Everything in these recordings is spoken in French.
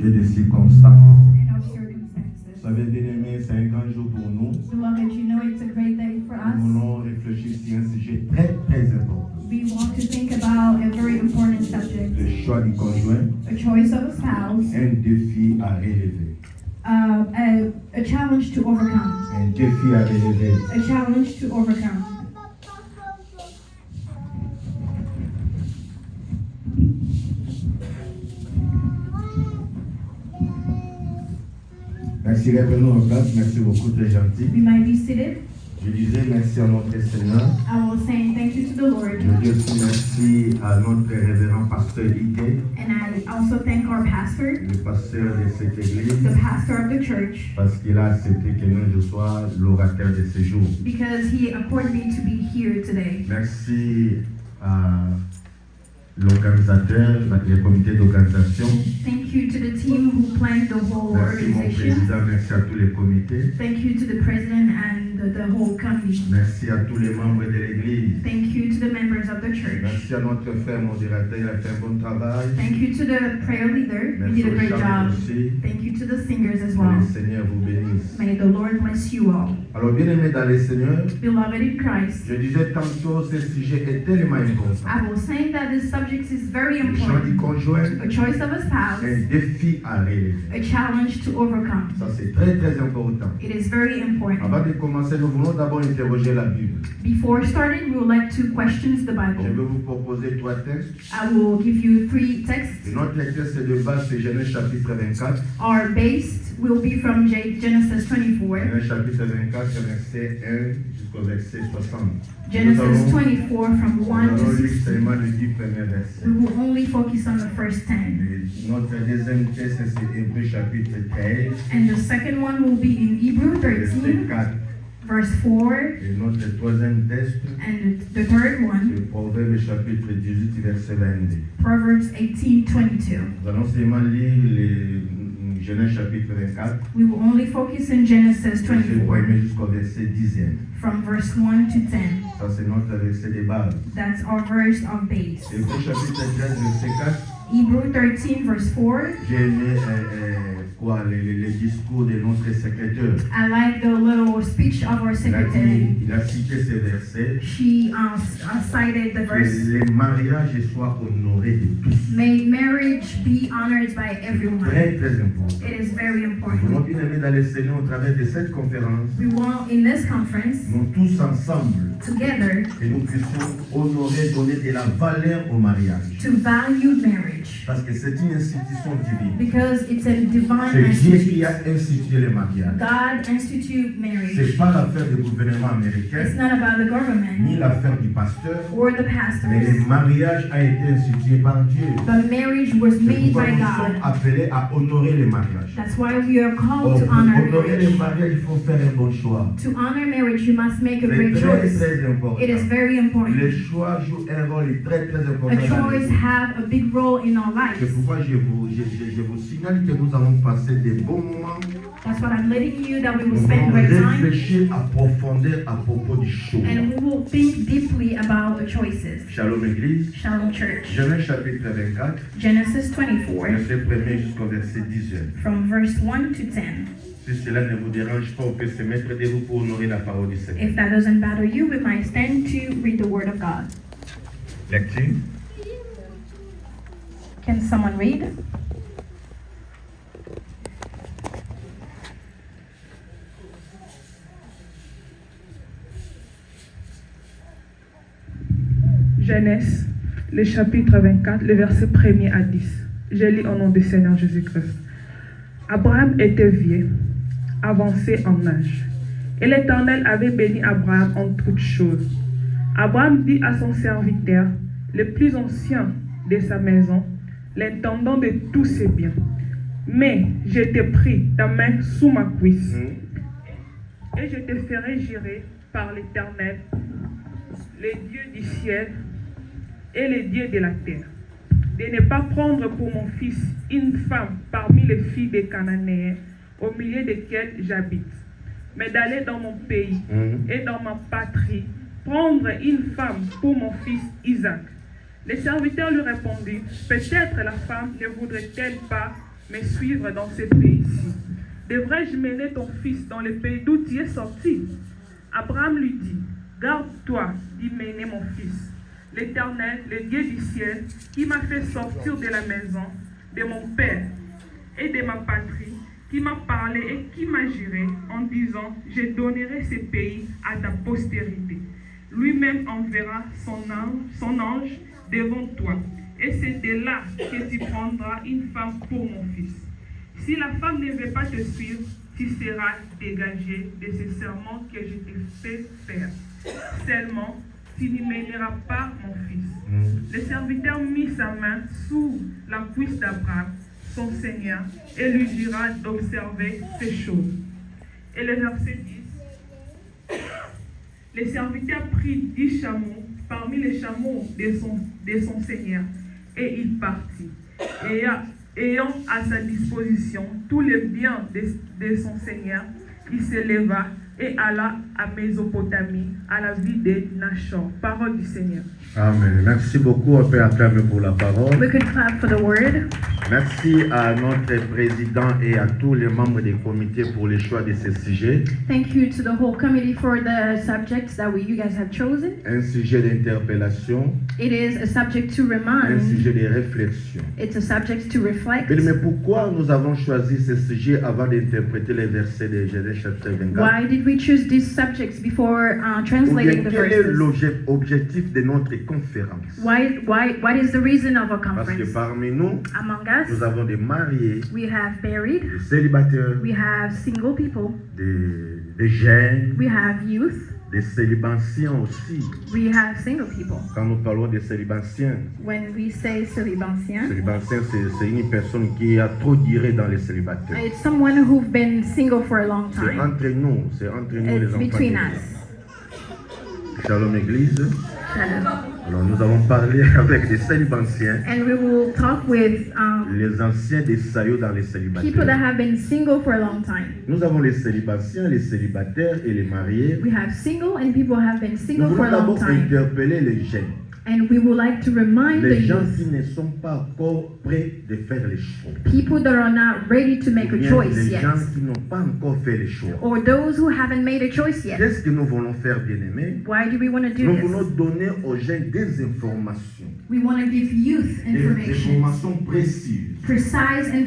et des circonstances. and of circumstances. Vous savez, bien aimé, c'est un grand jour pour nous. Beloved, you know it's a great day for Nous us. voulons réfléchir sur un sujet très, très important. We want to think about a very important subject, Le choix du conjoint, a choice of a spouse, un défi à relever. a challenge to overcome. Un défi à relever. A challenge to overcome. Merci, reprenons en place. Merci beaucoup, très gentil. We might be seated. Je disais merci à notre Seigneur. I will say thank you to the Lord. Je dis aussi merci à notre révérend pasteur Ike, And I also thank our pastor, le pasteur de cette église, the pastor of the church, parce qu'il a accepté que nous, je sois l'orateur de ce jour. because he accorded me to be here today. Merci à l'organisateur, le comité d'organisation. Thank you to the team who planned the whole Merci mon organization. président, merci à tous les comités. Thank you to the president and the whole committee. Merci à tous les membres de l'église. Thank you to the members of the church. Merci à notre frère modérateur, il a fait un bon travail. Thank you to the prayer leader. You Merci did a aux great chants job. aussi. Thank you to the singers as Que well. le Seigneur vous bénisse. May the Lord bless you all. Alors, bien aimé dans le Seigneur, Beloved in Christ, je disais tantôt, ce sujet est tellement important. I will say that this subject is very Le choix du important. conjoint, A choice of a spouse, un défi à relever. a challenge to overcome. Ça, c'est très, très important. It is very important. Avant de commencer, nous voulons d'abord interroger la Bible. Before starting, we would like to question the Je Bible. vais vous proposer 3 textes. I will give you 3 texts. Et notre texte de base, c'est Genèse chapitre 24. Our base will be from Genesis 24. Genèse chapitre 24, verset 1 jusqu'au verset 60. Genesis Nous 24 from nous 1 allons to lire 16. seulement les 10 premiers versets. We will only focus on the first 10. Et notre deuxième texte, c'est Hébreux chapitre 13, And the second one will be in Hebrew verset 13, 4. verse 4. Et notre troisième texte, And the third one, c'est Proverbe chapitre 18, verset 22. Proverbs 18:22. Nous allons seulement lire les Genèse chapitre 24, We will only focus on Genesis verset 24 1 jusqu'au verset 10e. from verse 1 to 10. Ça, c'est notre verset de base. That's our verse of base. Hébreux chapitre 13, verset 4. Hebrew 13 verse 4. J'ai aimé les discours de notre secrétaire. I like the little speech of our secretary. Il a cité ces versets. She cited the Que verse. les mariages soient honorés de tous. May marriage be honored by everyone. Très, très important. It is very Nous voulons important. bien aimer dans le Seigneur au travers de cette conférence, We want in this conference nous tous ensemble, together que nous puissions honorer, donner de la valeur au mariage. to value marriage Parce que c'est une institution divine. because it's a divine C'est Dieu qui institution. a institué le mariage. God institute Ce marriage. n'est pas l'affaire du gouvernement américain, It's not about the ni government l'affaire du pasteur, or the mais pastors, le mariage a été institué par Dieu. but marriage was C'est made pourquoi by nous sommes God. appelés à honorer le mariage. That's why we are Or, called to pour honor honorer le marriage. mariage, il faut faire un bon choix. To honor marriage, you must make a C'est great très, choice. très important. It is very Le important. choix joue un rôle très, très A important dans la choice vie. have a big role in our C'est lives. pourquoi je vous signale que nous allons passer des bons moments. That's what I'm letting you that we will Nous spend allons great time réfléchir à profondeur à propos du choix. and we will think deeply about the choices. Shalom Église. Shalom Church. Genèse chapitre 24, Genesis 24 verset 1er jusqu'au verset 10. from verse 1 to 10. Si cela ne vous dérange pas, on peut se mettre debout pour honorer la parole du Seigneur. If that doesn't bother you, we might stand to read the word of God. Lecture. Can someone read? Genèse, le chapitre 24, le verset 1er à 10. Je lis au nom du Seigneur Jésus-Christ. Abraham était vieux, avancé en âge, et l'Éternel avait béni Abraham en toutes choses. Abraham dit à son serviteur, le plus ancien de sa maison, l'intendant de tous ses biens, mais je t'ai pris ta main sous ma cuisse, et je te ferai jurer par l'Éternel, le Dieu du ciel et le Dieu de la terre, de ne pas prendre pour mon fils une femme parmi les filles des Cananéens, au milieu desquelles j'habite, mais d'aller dans mon pays et dans ma patrie, prendre une femme pour mon fils Isaac. Le serviteur lui répondit, peut-être la femme ne voudrait-elle pas me suivre dans ce pays-ci? Devrais-je mener ton fils dans le pays d'où tu es sorti? Abraham lui dit, garde-toi d'y mener mon fils. L'Éternel, le Dieu du ciel, qui m'a fait sortir de la maison de mon père et de ma patrie, qui m'a parlé et qui m'a juré en disant, je donnerai ce pays à ta postérité. Lui-même enverra son ange devant toi, et c'est de là que tu prendras une femme pour mon fils. Si la femme ne veut pas te suivre, tu seras dégagé de ce serment que je t'ai fait faire. Seulement, tu n'y mèneras pas mon fils. Le serviteur mit sa main sous la cuisse d'Abraham, son Seigneur, et lui jura d'observer ces choses. Et le verset 10. Le serviteur prit 10 chameaux parmi les chameaux de son Seigneur, et il partit. Ayant à sa disposition tous les biens de son Seigneur, il se leva et alla à Mésopotamie, à la ville de Nachor. Parole du Seigneur. Amen. Merci beaucoup. On peut acclamer pour la parole. We could clap for the word. Merci à notre président et à tous les membres du comité pour le choix de ce sujet. Thank you to the whole committee for the subjects that you guys have chosen. Un sujet d'interpellation, It is a subject to un remind. sujet de réflexion. It's a subject to reflect. Mais pourquoi nous avons choisi ce sujet avant d'interpréter les versets de Genèse chapitre 24? Why did we choose these subjects before Ou bien translating the quel est verses? l'objectif de notre conférence? What is the reason of our Parce que conference? parmi nous, Among us, nous avons des mariés, we have married, des célibataires, we have single people, des jeunes, we have youth, des célibanciens aussi. we have single people. Quand nous parlons des célibanciens, When we say célibataire, célibataire, c'est une personne qui a trop duré dans les célibataires. it's someone who've been single for a long C'est time. entre nous les It's enfants de between Dieu. us. Shalom Église. Shalom. Alors nous allons parler avec des célibanciens, And we will talk with les anciens des saillots dans les people that célibataires. have been single for a long time. Nous avons les célibanciens, les célibataires et les mariés. We have single and people who have been Nous single for voulons a long d'abord time. interpeller les jeunes. And we would like to remind the Les gens youth, qui ne sont pas encore prêts de faire les choix. people that are not ready to make Ou a bien choice les yet, gens qui n'ont pas encore fait les choix. or those who haven't made a choice yet. Qu'est-ce que nous voulons faire, bien-aimés? Why do we want to do Nous this? voulons donner aux jeunes des informations. We want to give youth Des information, informations précises. precise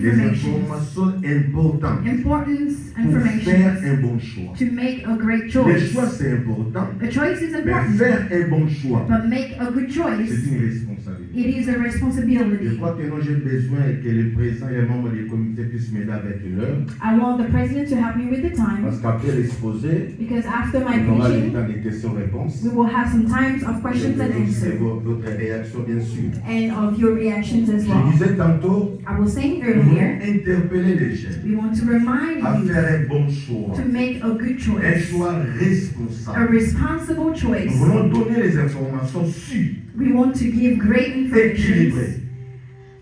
Des information, informations importantes. importance Pour faire information un bon choix. to make a great Le choice. choix, c'est important. A choice is Mais important, faire un bon choix, but make a good c'est choice, une responsabilité. it is a Je responsibility. crois que nous, j'ai besoin que les présidents et les membres du comité puissent m'aider avec l'heure. I want the president to help me with the time, Parce qu'après l'exposé, because after my on aura le preaching, temps des questions-réponses. we will have some times of questions and Et answers, votre réaction, bien sûr. and of your reactions as Je well. disais tantôt, I was saying nous voulons earlier, interpeller les jeunes we want to remind à you faire un bon choix. to make a good Un choice, choix a responsable. responsible Nous choice. voulons donner les informations sûres, We want to give great information équilibrées,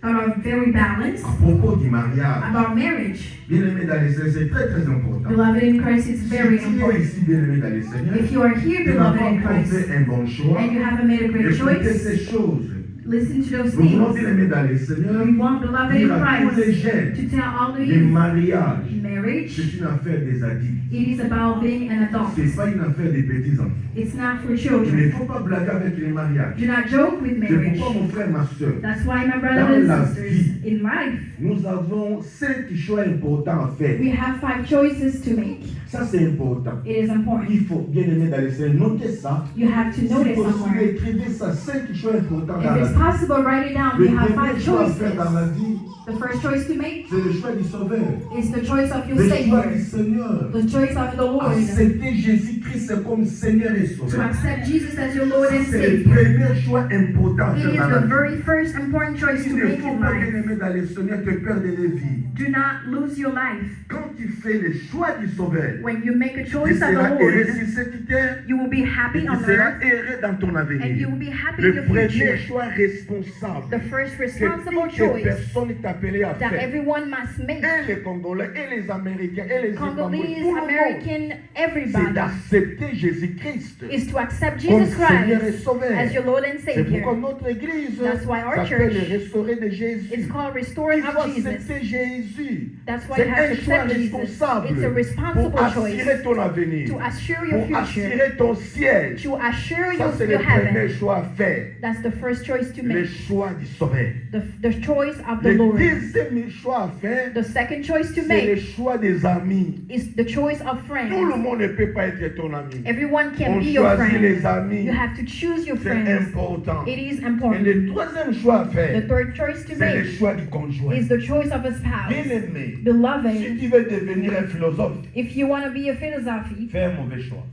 that are very balanced à propos du mariage. about marriage. Bien aimé dans les Seigneurs, c'est très très important. Beloved in Christ, it's very Si tu es important. ici, bien aimé dans les Seigneurs, If you are here, tu n'as beloved pas in encore Christ, fait un bon choix, and you haven't made a great écoutez choice, ces choses. listen to those Nous voulons, bien things. aimé dans les Seigneurs, We want, beloved dire in à tous les Christ, jeunes, to tell all the le youth, mariage, marriage, c'est une affaire des adultes. it is about being an adult. Ce n'est pas une affaire des petits-enfants. It's not for Il ne children. faut pas blaguer avec les mariages. Do not joke with C'est marriage. pourquoi, mon frère, ma soeur, That's why, my Dans brothers la and sisters, vie. in life, nous avons 5 choix importants à faire. we have 5 choices to make. Ça, c'est important. It is important. Il faut, bien aimé dans les Seigneurs, notez ça. You have to Si notice possible, somewhere. écrivez ça. 5 choix importants dans If la it's vie. possible, write it down. Le We have premier 5 choix à faire dans choices. la vie, The first choice to make c'est le choix du Sauveur. is the choice of your Le choix du Savior, Seigneur. the choice of the Lord. Accepter Jésus-Christ comme Seigneur et To Sauveur. accept Jesus as your Lord and C'est le Savior. premier choix important à It faire is dans la the vie. very first important choice Il to ne make faut in pas, life. bien aimé dans les Seigneurs, te perdre les vies. Do not lose your life. Quand tu fais le choix du Sauveur, When you make a tu choice of the seras heureux Lord, sur cette terre you will be et happy tu on seras earth heureux dans ton and you avenir. will be happy in Le the premier future. choix responsable The first que responsible toute choice personne t'a appelé à that faire. everyone must make. Et les Congolais, et les Américains, et les Zimbabwe, Congolese, tout le monde, American, c'est everybody d'accepter Jésus-Christ is to accept comme Jesus Seigneur et Christ Sauveur. as your Lord and C'est pourquoi Savior. notre Église That's why our s'appelle church les Restaurés de Jésus. It's called Il Restoring faut of Jesus. accepter Jésus. That's why C'est you have un to choix accept Jesus. responsable It's a pour responsible assurer choice ton avenir, to assure your pour future, assurer ton siège. to assure Ça, c'est your le premier heaven. choix à faire. That's the first choice to Le make. choix du Sauveur. The choice of the Le Lord. deuxième choix à faire, The second choice to c'est le make choix des amis. is the choice of Tout le friends. monde ne peut pas être ton ami. Everyone can On be your choisit friend. les amis. You have to choose your C'est friends. important. It is Et important. le troisième choix à The faire, third choice to c'est le make choix du conjoint. is the choice of a spouse. Bien-aimé, si Beloved, tu veux devenir un philosophe, if you want to be a philosophy, fais un mauvais choix.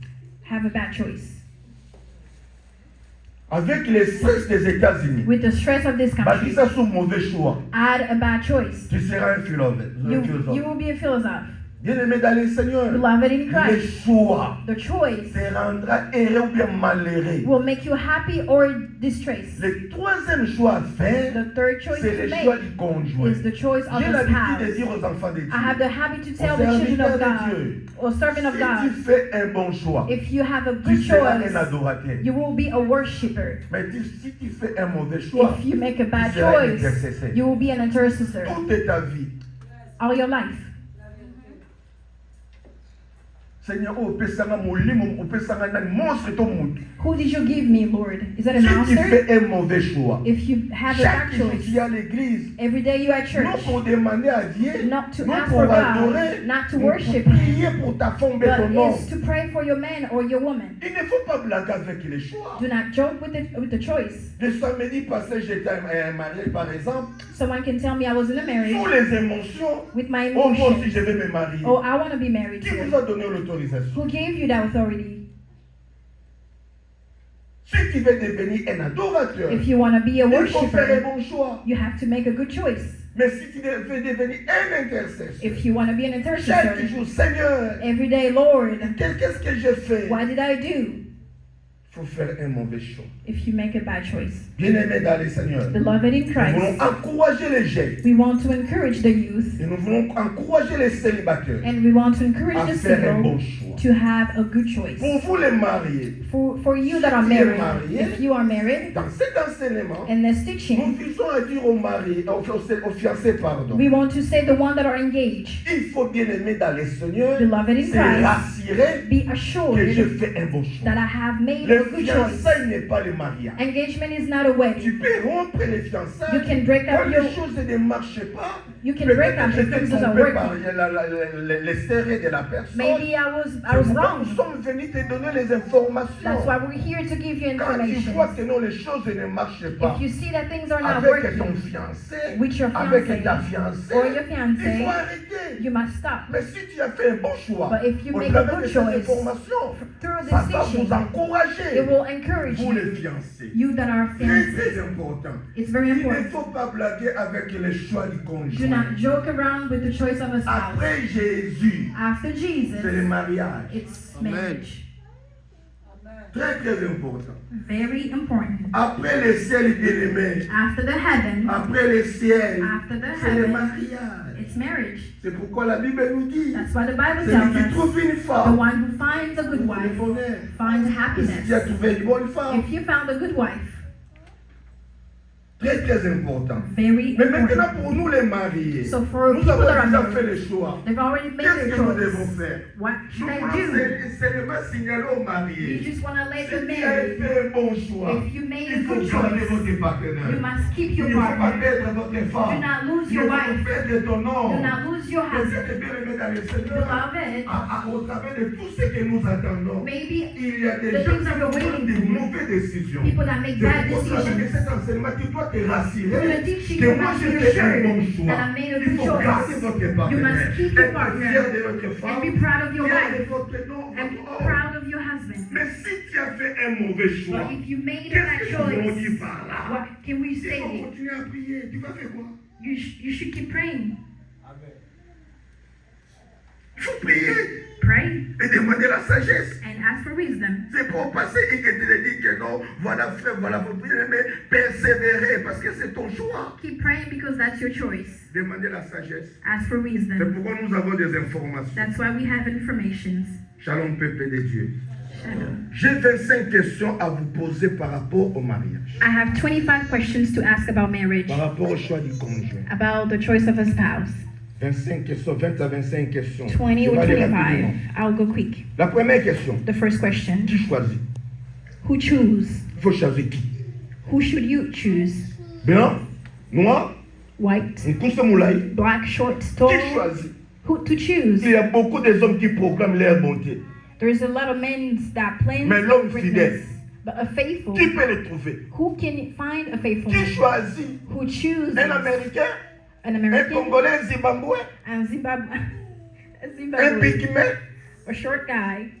have a bad choice. Avec les stress des États-Unis, With the stress of this bah, country, si ça c'est un mauvais choix, add a bad choice. tu seras un philosophe. You will be a philosophe. Bien-aimé dans le Seigneur, Beloved in le Christ, choix the choice te rendra heureux ou bien malheureux. will make you happy or distressed. Le troisième choix à faire, The third choice c'est to le choix make du conjoint. is the choice of J'ai a l'habitude de spouse. dire aux enfants de Dieu, I have the habit to tell Au the children of serviteur de God Dieu, or servant of si God, tu fais un bon choix, if you have a tu good seras un choice, adorateur. you will be a worshiper. Mais si tu fais un mauvais choix, If you make a bad tu seras un choice, intercesseur. you will be an intercessor Toute ta vie, all your life. Seigneur, oh, pesanga molimo, oh, pesanga nani, monstre ton mutu. Who did you give me, Lord? Is that a Si tu monster? fais un mauvais choix, If you have a chaque bad jour choice, tu es à l'église, every day you at church, non pour demander à Dieu, not to non ask pour for God, adorer, not to mais worship pour Him, prier pour ta femme et ton but homme. is to pray for your man or your woman. Il ne faut pas blaguer avec les choix. Do not joke with the choice. Le samedi passé, j'étais marié, par exemple. Someone can tell me I was in a Sous marriage les émotions, with my oh, moi aussi emotions. je vais me marier. Oh, I want to be married Qui vous too. a donné l'autorisation? Who gave you that authority? Si tu veux devenir un adorateur, If you want to be a il faut faire un worshiper, bon choix. you have to make a good choice. Mais si tu veux devenir un intercesseur, If you want to be an chaque intercessor, jour, Seigneur, every day, Lord, qu'est-ce que j'ai fait? what did I do? Il faut faire un mauvais choix. If you make a bad choice. Bien-aimés dans le Seigneur, Beloved in nous voulons Christ, encourager les jeunes we want to encourage the youth et nous voulons encourager les célibataires and we want to à encourage the faire un bon single choix. to have a good choice. Pour vous les mariés, For you that are Si tu es married, marié, if you are married, dans cet enseignement, in this nous teaching, visons à dire aux mariés, aux fiancés, pardon. we want to say the one that are engaged, Il faut bien aimer dans le Seigneur, beloved in se Christ, rassurer be que assured je fais un bon choix. that I have made Le a good choice. fiançailles n'est pas le mariage. Engagement is not a wedding. Tu peux rompre les fiançailles You can break quand up les your- choses ne marchent pas. You can break Peut-être up que if j'étais things doesn't trompé work. par les serrés de la personne. Maybe I was C'est pourquoi wrong. nous sommes venus te donner les That's informations. why we're here to give you Quand tu information. vois que non, les choses ne marchent pas If you see that things are not avec ton working fiancé, with your avec fiancé ta fiancée, or your il fiancé, faut arrêter. you must stop. Mais si tu as fait un bon choix, But if you au make a travers good de ces choice, informations, through ça this va vous teaching, encourager, it will encourage vous you, les fiancés. you that are C'est fiancés. très important. It's very Il ne important. faut pas blaguer avec le choix du Do conjoint. not joke around with the choice of a spouse. Après Jésus, After c'est le Jesus, mariage. it's marriage. Très très important. Very important. Après le ciel bien-aimé, After the heaven, après le ciel, after the c'est le heaven, mariage. it's marriage. C'est pourquoi la Bible nous dit, That's why the Bible celui qui tells us trouve une the femme, one who finds a good trouve le wife bonheur. finds Et si tu as happiness. trouvé une bonne femme, If you found a good wife, très très important. very Mais maintenant important. pour nous les mariés, So for nous people avons that are déjà fait married, le choix. they've already made Qu'est-ce their que nous devons choice. faire? What Nous should they voulons do? seulement signaler aux You mariés. just want to let Si them tu as marry. fait un bon choix, If you made a il faut good garder choice, votre partenaire. you must keep Il your ne faut pas partner. perdre votre femme. Do not lose Il your ne faut wife. pas perdre ton homme. Do not lose your Mais husband. c'est bien aimé dans le Seigneur. Beloved, Au travers de tout ce que nous attendons, maybe il y a des the gens things that qui we're prennent waiting des for, mauvaises décisions. people that make C'est bad au travers de decisions, cet enseignement, tu dois te we're rassurer going to teach you que moi about j'ai your fait un shirt bon choix. that I made a Il good faut garder choice. votre You partenaire. must keep your Être partner fier de votre femme. and be proud of your Fier de wife votre nom, and be votre homme. proud of your husband. Mais si tu as fait un mauvais choix, But if you made a qu'est-ce bad que nous on dit choice, par là? what can we Il faut say? continuer à prier. Tu vas faire quoi? You should keep praying. Il faut prier Pray et demander la sagesse. and ask for wisdom. C'est pour passer et que tu te dis que non, voilà frère, voilà faut mais persévérer parce que c'est ton choix. Keep praying because that's your choice. Demandez la sagesse. Ask for C'est wisdom. pourquoi nous avons des informations. That's why we have informations. Shalom peuple de Dieu. Shalom. J'ai 25 questions à vous poser par rapport au mariage. I have 25 questions to ask about marriage, Par rapport au choix du conjoint. about the choice of a spouse. 25 questions, 20 à 25 questions. 20 Je or vais aller 25. rapidement. I'll go quick. La première question. The first question, Qui choisit? who choose? Il faut choisir qui? Who should you choose? Blanc? Noir? White, Nkoussa Moulay? black, short, Qui tall? choisit? Who to choose? Il y a beaucoup de hommes qui proclament leur bonté. There's a lot of men that plan Mais l'homme greatness, fidèle, but a faithful. qui peut le trouver? Who can find a faithful Qui man? choisit? Who chooses Un Américain? an Un American, Congolais, un Zimbabwe? and Zimbabwe, Un Zimbabwe, pygmée? a short guy,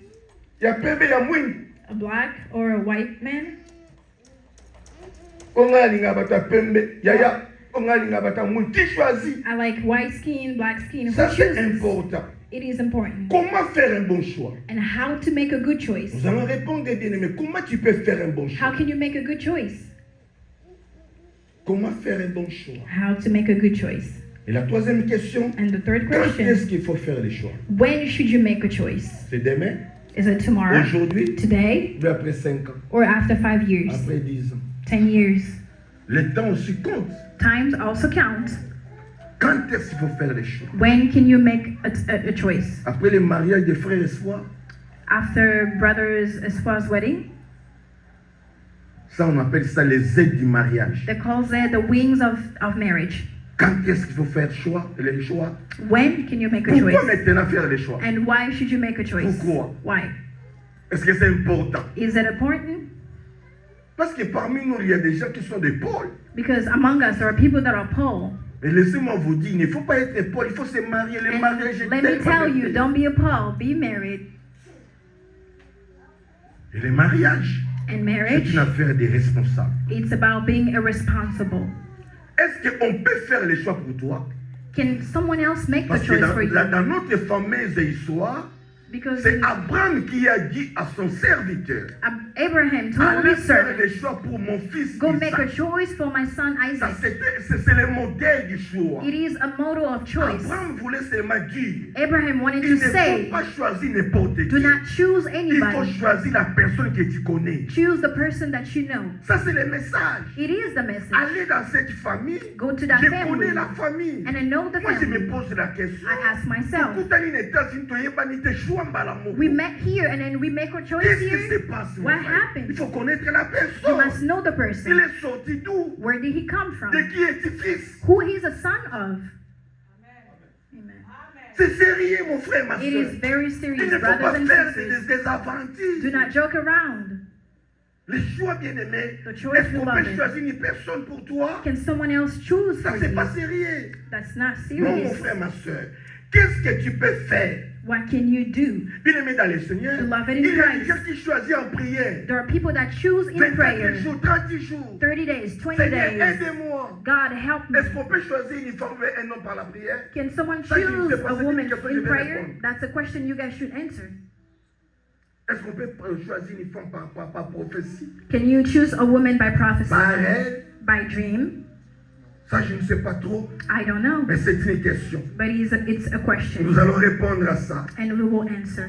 Il y a Pembe, il y a Mouine. a black or a white man? On a l'ingabata Pembe. Yaya. On a l'ingabata Mouine. Qui choisit? I like white skin, black skin. Who Ça, c'est chooses? important. It is important. Comment faire un bon choix? And how to make a good choice? Nous allons répondre, bien aimé. Comment tu peux faire un bon choix? How can you make a good choice? Comment faire un bon choix? How to make a good choice? Et la troisième question, And the third quand question, est-ce qu'il faut faire les choix? when should you make a choice? C'est demain, Is it tomorrow, aujourd'hui, today, ou après 5 ans, or after 5 years, après 10 ans? 10 years? Le temps aussi compte. Times also count. Quand est-ce qu'il faut faire les choix? When can you make a choice? Après le mariage des frères et sœurs, After brother's espouse wedding? ça on appelle ça les aides du mariage. They call it the wings of marriage. Quand est-ce qu'il faut faire les choix? When can you make a Pourquoi choice? maintenant faire les choix? And why should you make a choice? Pourquoi? Why? Est-ce que c'est important? Is it important? Parce que parmi nous, il y a des gens qui sont des pôles. Because among us there are people that are Paul. Mais laissez-moi vous dire, il ne faut pas être Paul, il faut se marier. Le mariage est And let me tellement tell you, important. don't be a Paul, be married. Et le mariage, And c'est marriage, une affaire des responsables. it's about being irresponsible. Est-ce qu'on peut faire les choix pour toi? Can someone else make the Parce que choice for you? dans notre fameuse histoire, Because c'est Abraham qui a dit à son serviteur, Abraham told allez his faire servant, les choix pour mon fils go make a Isaac. choice for my son Ça, Isaac. c'est le modèle du choix. It is a motto of choice. Abraham voulait seulement dire, Abraham wanted il to ne say, faut pas choisir n'importe qui. do not choose Il faut anybody. choisir la personne que tu connais. Choose the person that you know. Ça, c'est le message. It is the message. Allez dans cette famille. Go to that Je family. connais la famille. And I know the Moi, je me family. pose la question. I ask myself, Pourquoi les États-Unis te choix mbalamu? we met here and then we make our choice Qu'est-ce qui se here. passe? mon What frère? happened? Il faut connaître la You personne. must know the Il person. est sorti d'où? Where did he come from? De qui est-il fils? Who he's a son of. Amen. C'est sérieux, mon frère, ma It soeur. is very Il serious, ne faut brothers pas and faire sisters. des aventures. Do not joke around. Les choix bien-aimés. The choice Est-ce qu'on peut beloved. choisir une personne pour toi? Can someone else choose Ça, for c'est you? pas sérieux. That's not Non, mon serious. frère, ma soeur. Qu'est-ce que tu peux faire? What can you do? Bien-aimé dans le Seigneur, Beloved in il y a des Christ. gens qui choisissent en prière. There are people that choose in 24 prayer. jours, 30 jours. 30 days, 20 Seigneur, days. aidez-moi. God help me. Est-ce qu'on peut choisir une femme et un homme par la prière? Can someone Ça, je ne choose sais pas, a c'est woman une question que je in vais prayer? répondre. That's a question you guys should answer. Est-ce qu'on peut choisir une femme par prophétie? Can you choose a woman by prophecy? Par rêve? By dream? Ça, je ne sais pas trop, I don't know. mais c'est une question. But it's a question. Nous allons répondre à ça. And we will answer.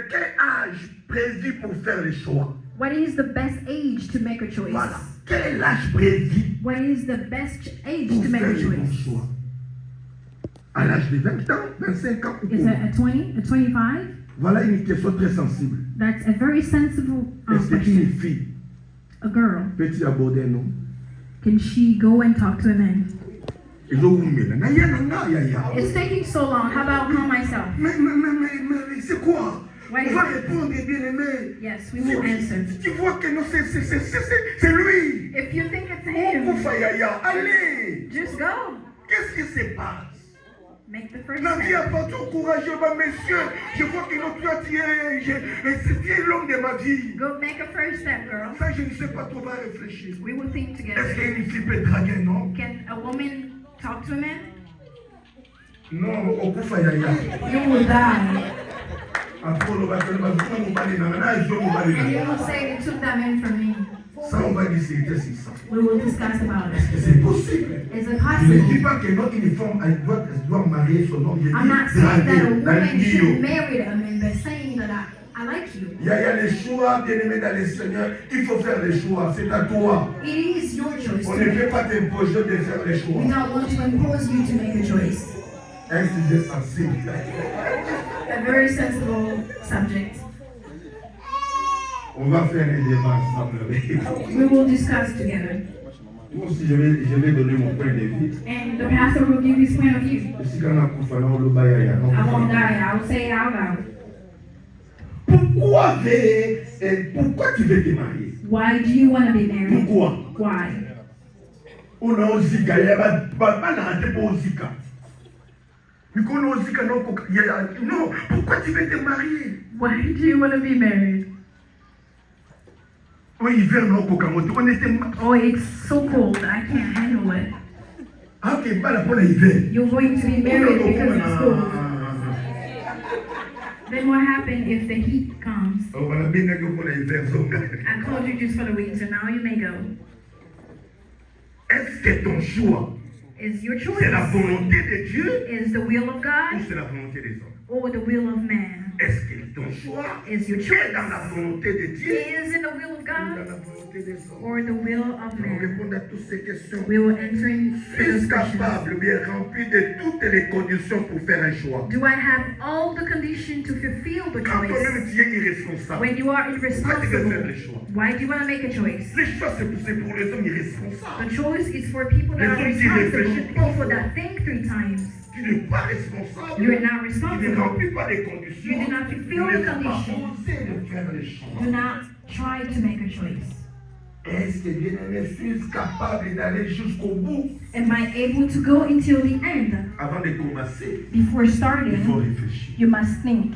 Quel âge prévu pour faire les choix? What is the best age to make a choice? Voilà. Quel âge prévu What is the best age pour to make faire a les bons choice? choix? À l'âge de 20 ans, 25 ans ou Is it quoi? at 20, at 25? Voilà une question très sensible. That's a very sensible Est-ce que question. une fille A girl, peut-il aborder un homme? can she go and talk to a man? Ils ont ouvert. It's taking so long. How about call myself? Mais c'est quoi? Why- On va répondre, bien-aimé. Yes, we will answer. Tu vois que non, c'est lui. If you think it's Oh, him, Koufayaya, allez. just go. Qu'est-ce qui se passe? Make the first La vie step. apporte au courageux, messieurs. Je vois que notre toi, tu es l'homme de ma vie. Go make a first step, girl. Ça, je ne sais pas trop, on va réfléchir. We will think Est-ce together. qu'une fille peut draguer un homme? Can a woman talk to a man? Non, au Koufayaya. You will die. Après, on va faire And you will say, you took that man from me. ça, on va discuter sur ça. We will discuss about Est-ce it. que c'est possible? Is it Je ne dis possible? pas que non, une femme elle doit marier son homme. Je I'm not dis saying that a draguer, woman should draguer. marry a man, but saying that I like you. Il y a les choix, bien aimé dans le Seigneur. Il faut faire les choix. C'est à toi. It is your choice On to ne make. peut pas t'imposer de faire les choix. We don't want to impose you to make a choice. Un sujet sensible. A very sensible subject. On va faire un débat ensemble. We will discuss together. Moi aussi, je vais donner mon point de vue. And the pastor will give his point of view. Si quand on a couffé, on le bail, I won't die. I will say it out loud. Pourquoi tu veux te marier? Why do you want to be married? Pourquoi? Why? On a un zika, il y a pas de zika. Mais qu'on a un zika, non, pourquoi tu veux te marier? Why do you want to be married? Oui, hiver, non, on était. Oh, it's so cold. I can't handle it. Ah, ok, pas la pour l'hiver. You're going to be married because it's cold. Then what happens if the heat comes? On va la bien pour l'hiver. I called you just for the winter. Now you may go. Est-ce que ton choix, Is your choice? c'est la volonté de Dieu Is the will of ou God c'est la volonté des hommes? or the will of man? Est-ce que ton choix Is your est choice dans la volonté de Dieu is in the will of ou dans God la volonté des hommes? or the will of Nous allons man? répondre à toutes ces questions. We will enter into Suis those questions. capable, bien rempli de toutes les conditions pour faire un choix. Do I have all the conditions to fulfill the Quand choice? toi-même tu es irresponsable, When you are pourquoi tu veux faire irresponsible, les choix? why do you want to make a choice? Les choix, c'est pour les hommes irresponsables. The choice is for people that are Les hommes qui responsible, réfléchissent pas. people that think 3 times. Tu n'es pas responsable. You are not Tu ne responsible. remplis pas les conditions. You do not Tu fulfill ne the peux pas conditions. oser de faire les choix. Do not try to make a choice. Est-ce que bien-aimé, suis capable d'aller jusqu'au bout? Am I able to go until the end? Avant de commencer, Before il faut starting, réfléchir. you must think.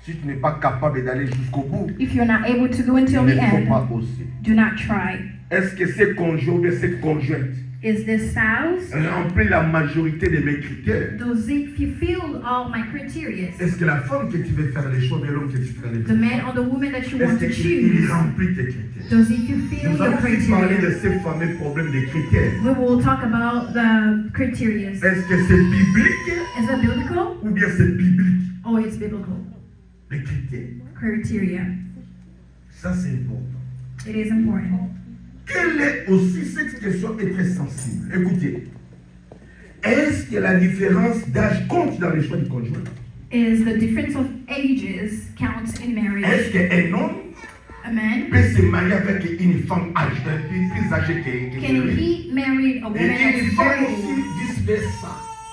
Si tu n'es pas capable d'aller jusqu'au bout, If you're not able to go il until ne the faut end, pas oser. do not try. Est-ce que ces conjoints ou bien cette conjointe Is this spouse? remplit la majorité de mes critères? Does it fulfill all my criteria? Est-ce que la femme que tu veux faire les choix, bien l'homme que tu fais les The choix, man or the woman that you est-ce want to qu'il choose, remplit tes critères? does it fulfill Nous your allons aussi parler de criteria? ces fameux problèmes de critères. We will talk about the criteria. Est-ce que c'est biblique Is it biblical ou bien c'est biblique? or it's biblical? Les critères. Criteria. Ça, c'est important. It is important. Quelle est aussi cette question est très sensible. Écoutez, est-ce que la différence d'âge compte dans les choix du conjoint? Is the difference of ages counts in marriage? Est-ce qu'un homme A man, peut se marier avec une femme plus âgée que can lui? he marry a Et woman une that's femme very aussi old vice-versa.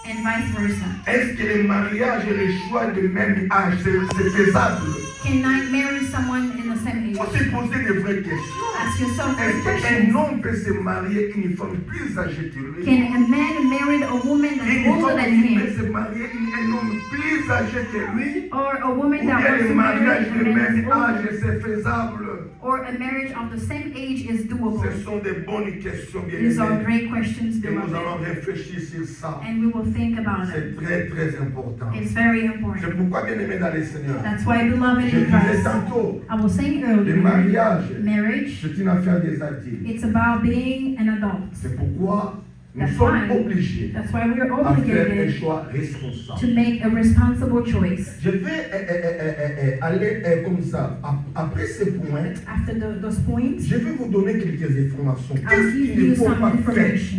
and vice versa? Est-ce que le mariage et le choix de même âge, c'est faisable? Can I marry someone in the same Il faut age? se poser de vraies questions. Ask yourself Est-ce this qu'un question. homme peut se marier une femme plus âgée que lui? Can a man marry a woman Et that's une older femme than aussi peut him? se marier un homme plus âgé que lui? Or a woman Ou that bien wants le to marry mariage a de man même that's âge, older? c'est faisable? Or a marriage of the same age is doable? Ce sont des bonnes questions, bien These are aimées. great questions, Et nous allons beloved. réfléchir sur ça. And we will think about it. C'est très, très important. It's very C'est important. pourquoi, bien aimé dans le Seigneur, That's why, beloved je in disais Christ, tantôt, I was saying le earlier, mariage, marriage, c'est une affaire des adultes. it's about being an adult. C'est pourquoi nous That's sommes why. obligés That's why we are à faire un obligated choix responsable. to make a responsible choice. Je vais aller comme ça. Après ce point, After those points, je vais vous donner quelques informations. I'll Qu'est-ce give qu'il ne you faut some pas faire? information.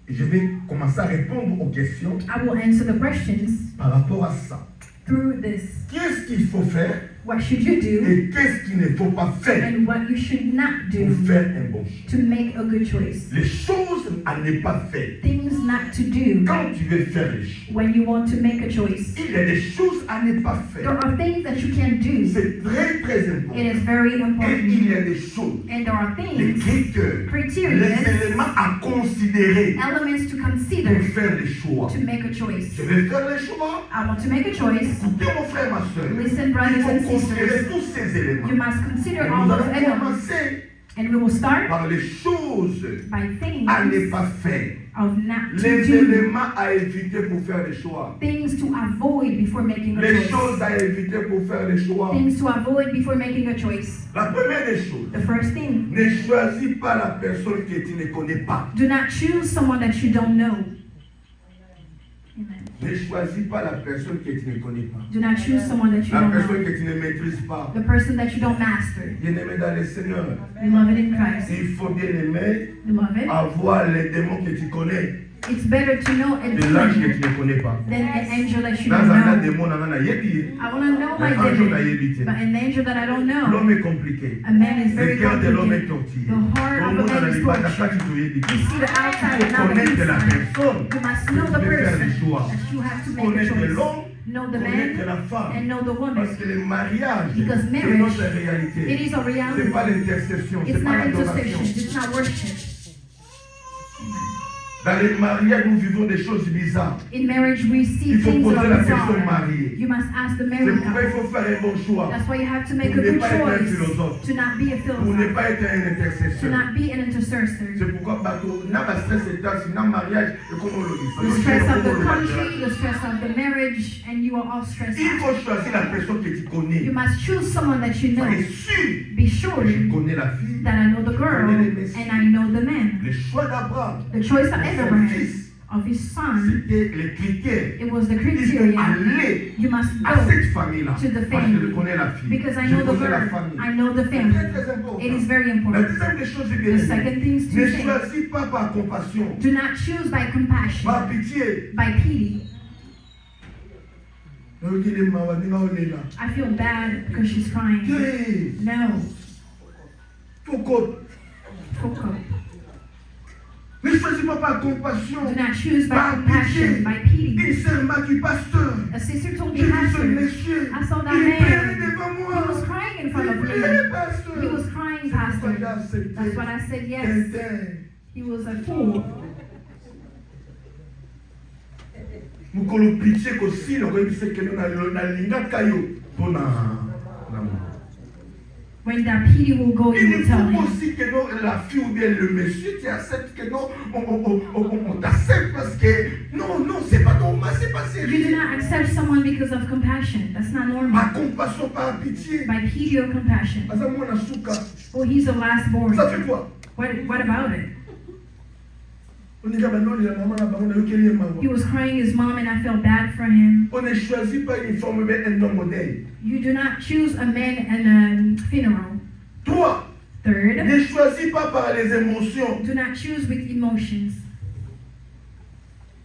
Je vais commencer à répondre aux questions I will answer the questions par rapport à ça. through this. Qu'est-ce qu'il faut faire What should you do et qu'est-ce qu'il ne faut pas faire and what you should not pour do faire un bon choix? to make a good choice. Les choses à ne pas faire. Things not to do Quand tu veux faire les choix, when you want to make a choice. il y a des choses à ne pas There faire. are things that you can do. C'est très, très It important. is very Et il important. y a des choses, And there are les things, critères, criteria, les éléments à considérer elements to pour consider faire les choix. to make a choice. Je vais faire les choix. I want to make a choice. Écoutez mon frère, ma soeur. Listen, Il brothers faut and considérer sisters. tous ces éléments. You must consider Et all nous those allons elements. commencer And we will start par les choses by things à ne pas faire. of not to Les do, éléments à éviter pour faire les choix. things to avoid before making a Les choice. choses à éviter pour faire les choix. Things to avoid before making a choice. La première des choses, The first thing, ne choisis pas la personne que tu ne connais pas. do not choose someone that you don't know. Amen. Ne choisis pas la personne que tu ne connais pas. Do not choose someone that you La don't personne know. que tu ne maîtrises pas. The person that you don't master. Bien-aimé dans le Seigneur, Beloved in Christ. il faut bien aimer Beloved, avoir les démons que tu connais it's better to know a de l'ange que demon tu ne connais pas. than an angel that you Dans don't un know. démon, on a yebi. I want to know my Un jour, demon, on a yebi. but an angel that I don't know. L'homme est compliqué. A man is Le very cœur de l'homme est complicated. tortillé. The heart Tout of le a monde man n'a is pas tortured. d'attaque qui te You see the outside Il and faut not the connaître la inside. personne. You must know the Pour faire person les choix. that you have to make a Connaître choice. l'homme, Know the connaître la man femme. and know the woman. Parce que le mariage, Because c'est marriage, notre It réalité. is a C'est reality. pas l'intercession, It's c'est pas not l'adoration. intercession. It's not worship. Dans les mariages, nous vivons des choses bizarres. In marriage, we see Il faut things that poser are la question bizarre. mariée. You must ask the C'est married pourquoi il couple. faut faire un bon choix. That's why you have to make Pour a ne good pas être un choice. philosophe. To not be a Pour ne philosopher. pas être un To intercesseur. not be an intercessor. C'est pourquoi bateau, n'a pas stress et tard, sinon mariage, et comme on le dit. The stress of the country, the stress of the marriage, and you are all stressed Il out. faut choisir la personne que tu connais. You must choose someone that you know. Soyez sûr Be sure que je connais la fille. that I know the girl and I know the man. Le choix d'Abraham, The choice of son Abraham, fils, of his son, c'était les critères. it was the Il faut criteria. aller You must à go cette famille-là. to the Parce que family. je connais la fille. because I Je know the connais la girl. famille. I know the C'est family. très, très important. It is very La important. deuxième des choses, c'est The bien. second thing is Ne to say, choisis pas par compassion, do not choose by compassion, par pitié. by pity. Regarde maman, dis-moi, on est là. I feel bad because she's crying. Hey, No. pourquoi? Focus. Ne choisis pas par compassion, Do not choose by par compassion, pitié. by pity. Une sœur m'a dit, pasteur, A sister told j'ai me, vu ce Pastor, monsieur, I saw that il pleurait man. devant He moi. was crying in front of Il me. pleurait, pasteur. He was crying, J'ai Pastor. accepté. That's what I said, yes. Tintin. He was a fool. Mukolo pitié kosi na koyebisa keno nalingaka yo mpona When that pity will go, you il will tell faut him. aussi que non, la fille ou bien le monsieur tu acceptes que non on t'accepte parce que non c'est pas normal, c'est pas You do sérieux. not accept someone because of compassion. That's not Par normal. compassion, par pitié. By pity or compassion. Aza mwana suka. Oh, he's the last born. Ça fait quoi? What about it? On dit banoni la maman na bango na yokeli ye mawa. He was crying his mom and I felt bad for him. On ne choisit pas une forme mais un homme modèle. You do not choose a man and a funeral. 3. Third, Ne choisis pas par les émotions. do not choose with emotions.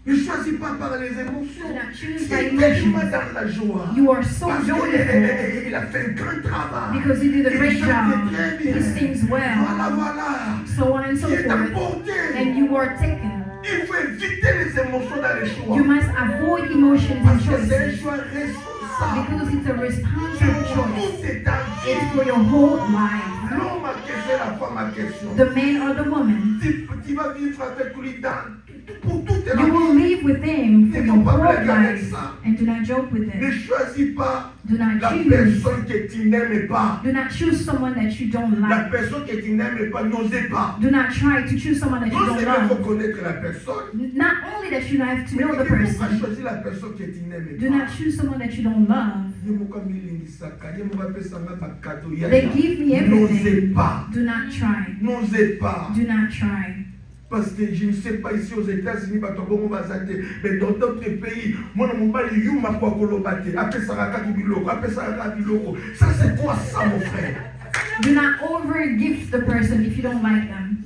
Ne choisis pas par les Do émotions. not choose Tu by es tellement emotions. dans la joie. You are so Parce joyful qu'il a fait un grand travail. because he did a great Il job. chante très bien. He sings well, Voilà. so on and so Tu es forth. emporté. And you are taken. Il faut éviter les émotions dans les choix. You must avoid emotions Parce and que c'est un choices choix responsable. because it's a C'est responsible pour choice. toute ta It's vie. for your whole life. L'homme a question, la femme a question. The man or the woman. Tu vas vivre avec lui pour toute ta You will vie. live with him for Il your faut pas whole blaguer avec life. ça. And do not joke with Ne it. choisis pas Do not la choose. personne que tu n'aimes pas. Do not choose someone that you don't La like. personne que tu n'aimes pas, n'osez pas. Do not try to choose someone that you Non don't seulement love. reconnaître la personne, Not only that you have to mais know the il ne faut pas person. choisir la personne que tu n'aimes Do pas. not choose someone that you don't love. Ye moko amilingisaka, ye moko apesanga bakato ya They give me n'osez everything. pas. Do not try. N'osez pas. Do not try. Parce que je ne sais pas ici aux États-Unis, mais dans d'autres pays, moi, mon mari, yuma kwa kolobate, apesanga kaki biloko, apesanga kaki biloko. Ça, c'est quoi ça, mon frère? Do not overgift the person if you don't like them.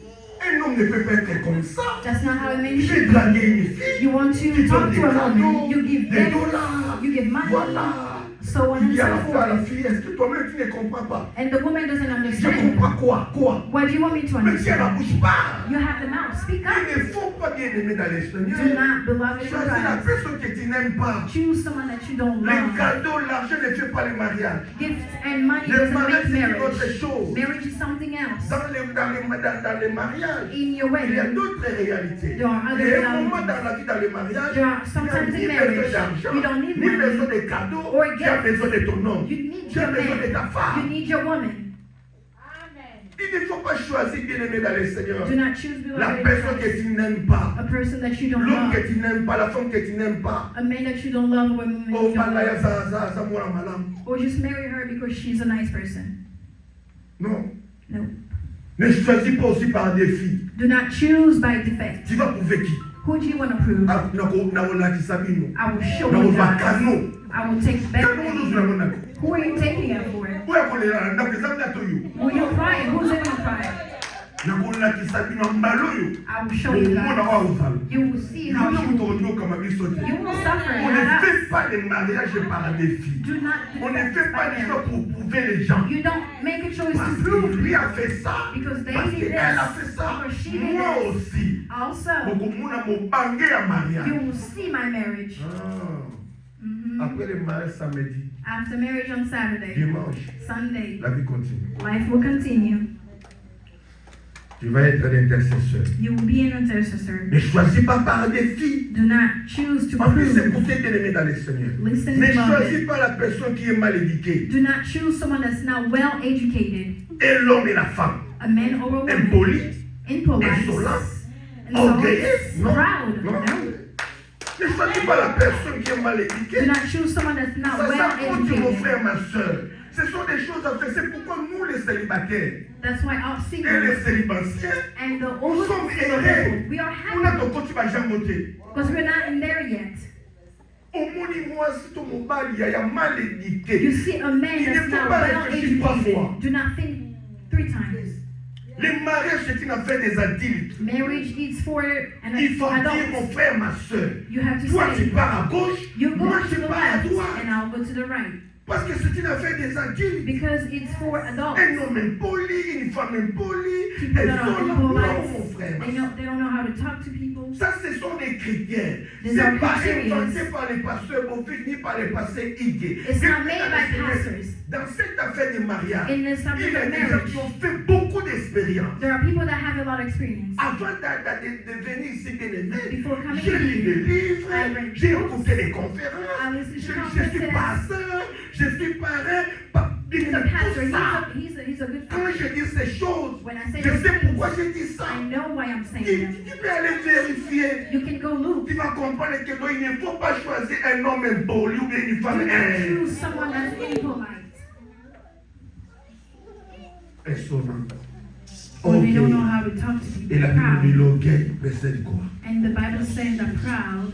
Un homme ne peut pas être comme ça. That's not how a man Je vais should be. draguer une fille, You want tu to talk donnes des to a woman, cadeaux, you give des gifts, dollars. you give money, Voilà. so on Il and dit à la so fille, à la forth. fille, est-ce que toi-même tu ne comprends pas? And the woman doesn't Je understand. comprends quoi? Quoi? What do you want me to Mais si elle understand? n'abouche pas, You have the mouth. Speak up. il ne faut pas bien aimer dans les Do Seigneurs. not, beloved in Choisis la Christ. personne que tu n'aimes pas. Choose someone that you don't Les love. cadeaux, l'argent ne fait pas le mariage. Gifts and money Le doesn't mariage, make c'est une autre marriage. chose. Marriage is something else. Dans les mariages, In your il y a wedding, d'autres réalités. There are other Il y a un realities. moment dans la vie, dans le mariage, There are tu sometimes n'as ni in besoin marriage, d'argent, you don't need ni besoin money de cadeaux, or tu as gifts. besoin de ton homme. You need Tu as your besoin de ta man. femme. You need your woman. Il ne faut pas choisir bien-aimé dans le Seigneur. Do not choose La beloved in personne que Christ. tu n'aimes pas. A person that you don't L'homme que love. tu n'aimes pas, la femme que tu n'aimes pas. A man that you don't love, a woman that Oh, you don't Malaya, love. ça moi malam. Or just marry her because she's a nice person. Non. No. Ne choisis pas aussi par défi. Do not choose by defect. Tu vas prouver qui? Who do you want to prove? Ah, nakolakisa bino. I will show you Nakolva God. kano. I will take better Kano than mozo you. tunamona. Who are you taking it for? Oya kolela nakoleza mnato yo. Who you crying? Who's it gonna cry? Nakolakisa bino mbalo yo. I will show you Omona God. wa uzalo. You will see how Nous you, tournons comme biso. you will suffer. On ne not us. fait pas les mariages par défi. Do not On ne defect fait pas by des choses marriage. pour prouver les gens. You don't make a choice Parce to que prove lui a fait ça. because they Parce did qu'elle a fait this. ça. Because she did Moi this. aussi. Also, Bokomona mobange ya mariage. you will see my marriage. Ah. Mhm. Après le mariage samedi, After marriage on Saturday, dimanche, Sunday, la vie continue. life will continue. Tu vas être un intercesseur. You will be an intercessor. Ne choisis pas par défi. Do not choose to En plus, c'est prove. pour t'aider bien-aimé dans le Seigneur. Listen, Ne beloved. choisis pas la personne qui est mal éduquée. Do not choose someone that's not well educated, Et l'homme et la femme. a man or a woman, Impoli. impolite, Insolent. insolent, Orgueilleuse. Non. proud. Non. No. Ne choisis pas la personne qui est mal Do éduquée. not choose someone that's not Ça well s'apporte, mon educated. frère, ma soeur. Ce sont des choses à faire. C'est pourquoi nous, les célibataires, That's why our et les singles célibataires, and the nous old sommes single errés. people, we are On a happy ton côté, va jamais monter. because we're not in there yet. Omoni mwasi to mobali ya mal You éduqué. see a man Il ne that's faut not pas well réfléchir trois fois. educated. Do not think 3 times. Les mariages, c'est une affaire des adultes. Marriage is for an Il faut dire, mon adults. frère, ma soeur, You have to toi tu say, pars à gauche, you go moi to je the pars à left droite. and I'll go to the right. Parce que c'est une affaire des adultes. Because it's for adults. Un homme impoli, une femme impolie, People elles that sont are là. Non, mon impolite, frère, ma they soeur. don't know how to talk to people. Ça, ce sont des critères. These are C'est pas criteria. inventé par les pasteurs Bofik ni par les pasteurs Igué. It's not made by pastors. Dans cette affaire de mariage, In the il subject y a of des gens marriage, qui ont fait beaucoup d'expérience. there are people that have a lot of experience. Avant de venir ici, bien aimé, Before coming j'ai lu des livres, I read j'ai books, écouté des conférences, I listened to je suis conferences. pasteur, je suis parrain. He's a pastor. Tout ça. He's a good Quand pastor. je dis ces choses, When I say je these sais things, pourquoi je dis ça. I know why I'm saying Tu, it. tu peux aller vérifier. You can go look. Tu vas comprendre que non, il ne faut pas choisir un homme impoli ou bien une Do femme not choose someone that's impolite. insolente. Or they don't know Orgueil. how to talk to people. Et la Bible dit Proud. l'orgueil précède quoi? And the Bible says that proud.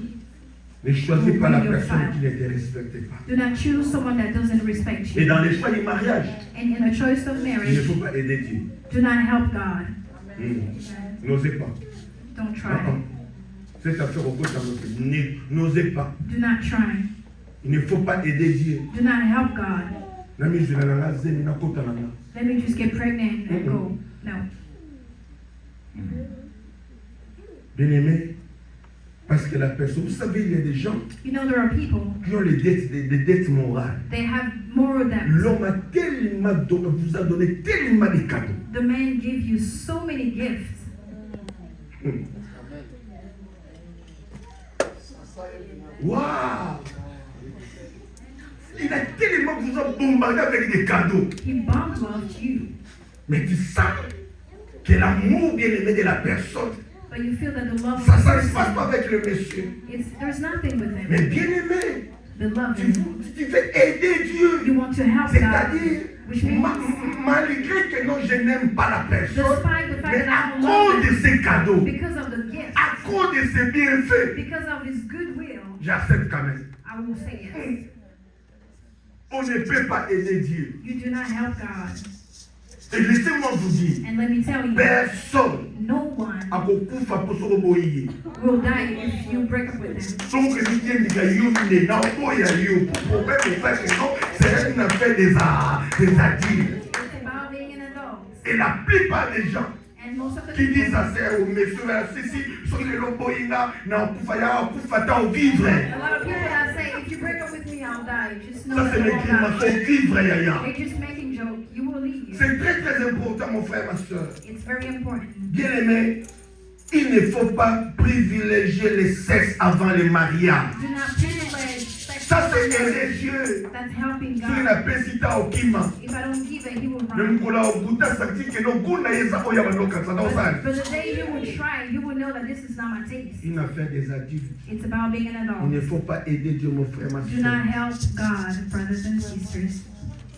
Ne choisis pas la Your personne father. qui ne te respecte pas. Do not choose someone that doesn't respect Et you. dans les choix du mariage, And in a choice of il ne marriage, faut pas aider Dieu. do not help God. N'osez pas. Don't try. Cette affaire au côté n'osez pas. Do not try. Il ne faut pas aider Dieu. Do not help God. Nami zela na nga zemi na kota na nga. Let me just get pregnant and go. No. Bien aimé, parce que la personne, vous savez, il y a des gens You know, there are people, qui ont des dettes morales. they have moral debts. L'homme a tellement vous a donné tellement de cadeaux. The man gives you so many gifts. Waouh! Il a tellement vous a bombardé avec des cadeaux. He bombarded you. Mais tu sens que l'amour bien aimé de la personne, But you feel that the love ça of ne the se passe person, pas avec le monsieur. there's nothing with Mais him. bien aimé, Beloved, tu veux aider Dieu. you want to help C'est-à-dire, God, which means, malgré que non, je n'aime pas la personne, despite the fact mais that à I don't love cause de him, ses cadeaux, because of the gifts, à cause de ses bienfaits, because of his goodwill, j'accepte quand même. I will say yes. On ne peut pas aider Dieu. You do not help God. Et laissez-moi vous dire, And let me tell you, personne no one akokufa po soko boye. will die if you break up with them. Donc il dit ndika yumine na oboya yo. Problème est fait que non, c'est une affaire des adultes. It's about being an adult. Et la plupart des gens And most of the qui disent people, à ces messieurs, si soki lelo boyinga na okufa ya okufa ta vivre. a lot of people that say, if you break up with me, I'll die. Just know Ça that c'est I les won't crimes, die. faut vivre yaya. They're just making joke. You will leave. C'est très très important mon frère, ma soeur. It's very important. Bien aimé, il ne faut pas privilégier le sexe avant le mariage. Do not privilege sex Ça, c'est religieux. That's helping soki God. napesita okima If I don't give it, He will le run. mokolo akuta saki keno kuna yeza oyo balokasa na osala But the day you will try, you will know that this is not my taste. une affaire des adultes. It's about being an Il ne adult. faut pas aider Dieu, mon frère, ma Do not soeur. help God, brothers and sisters.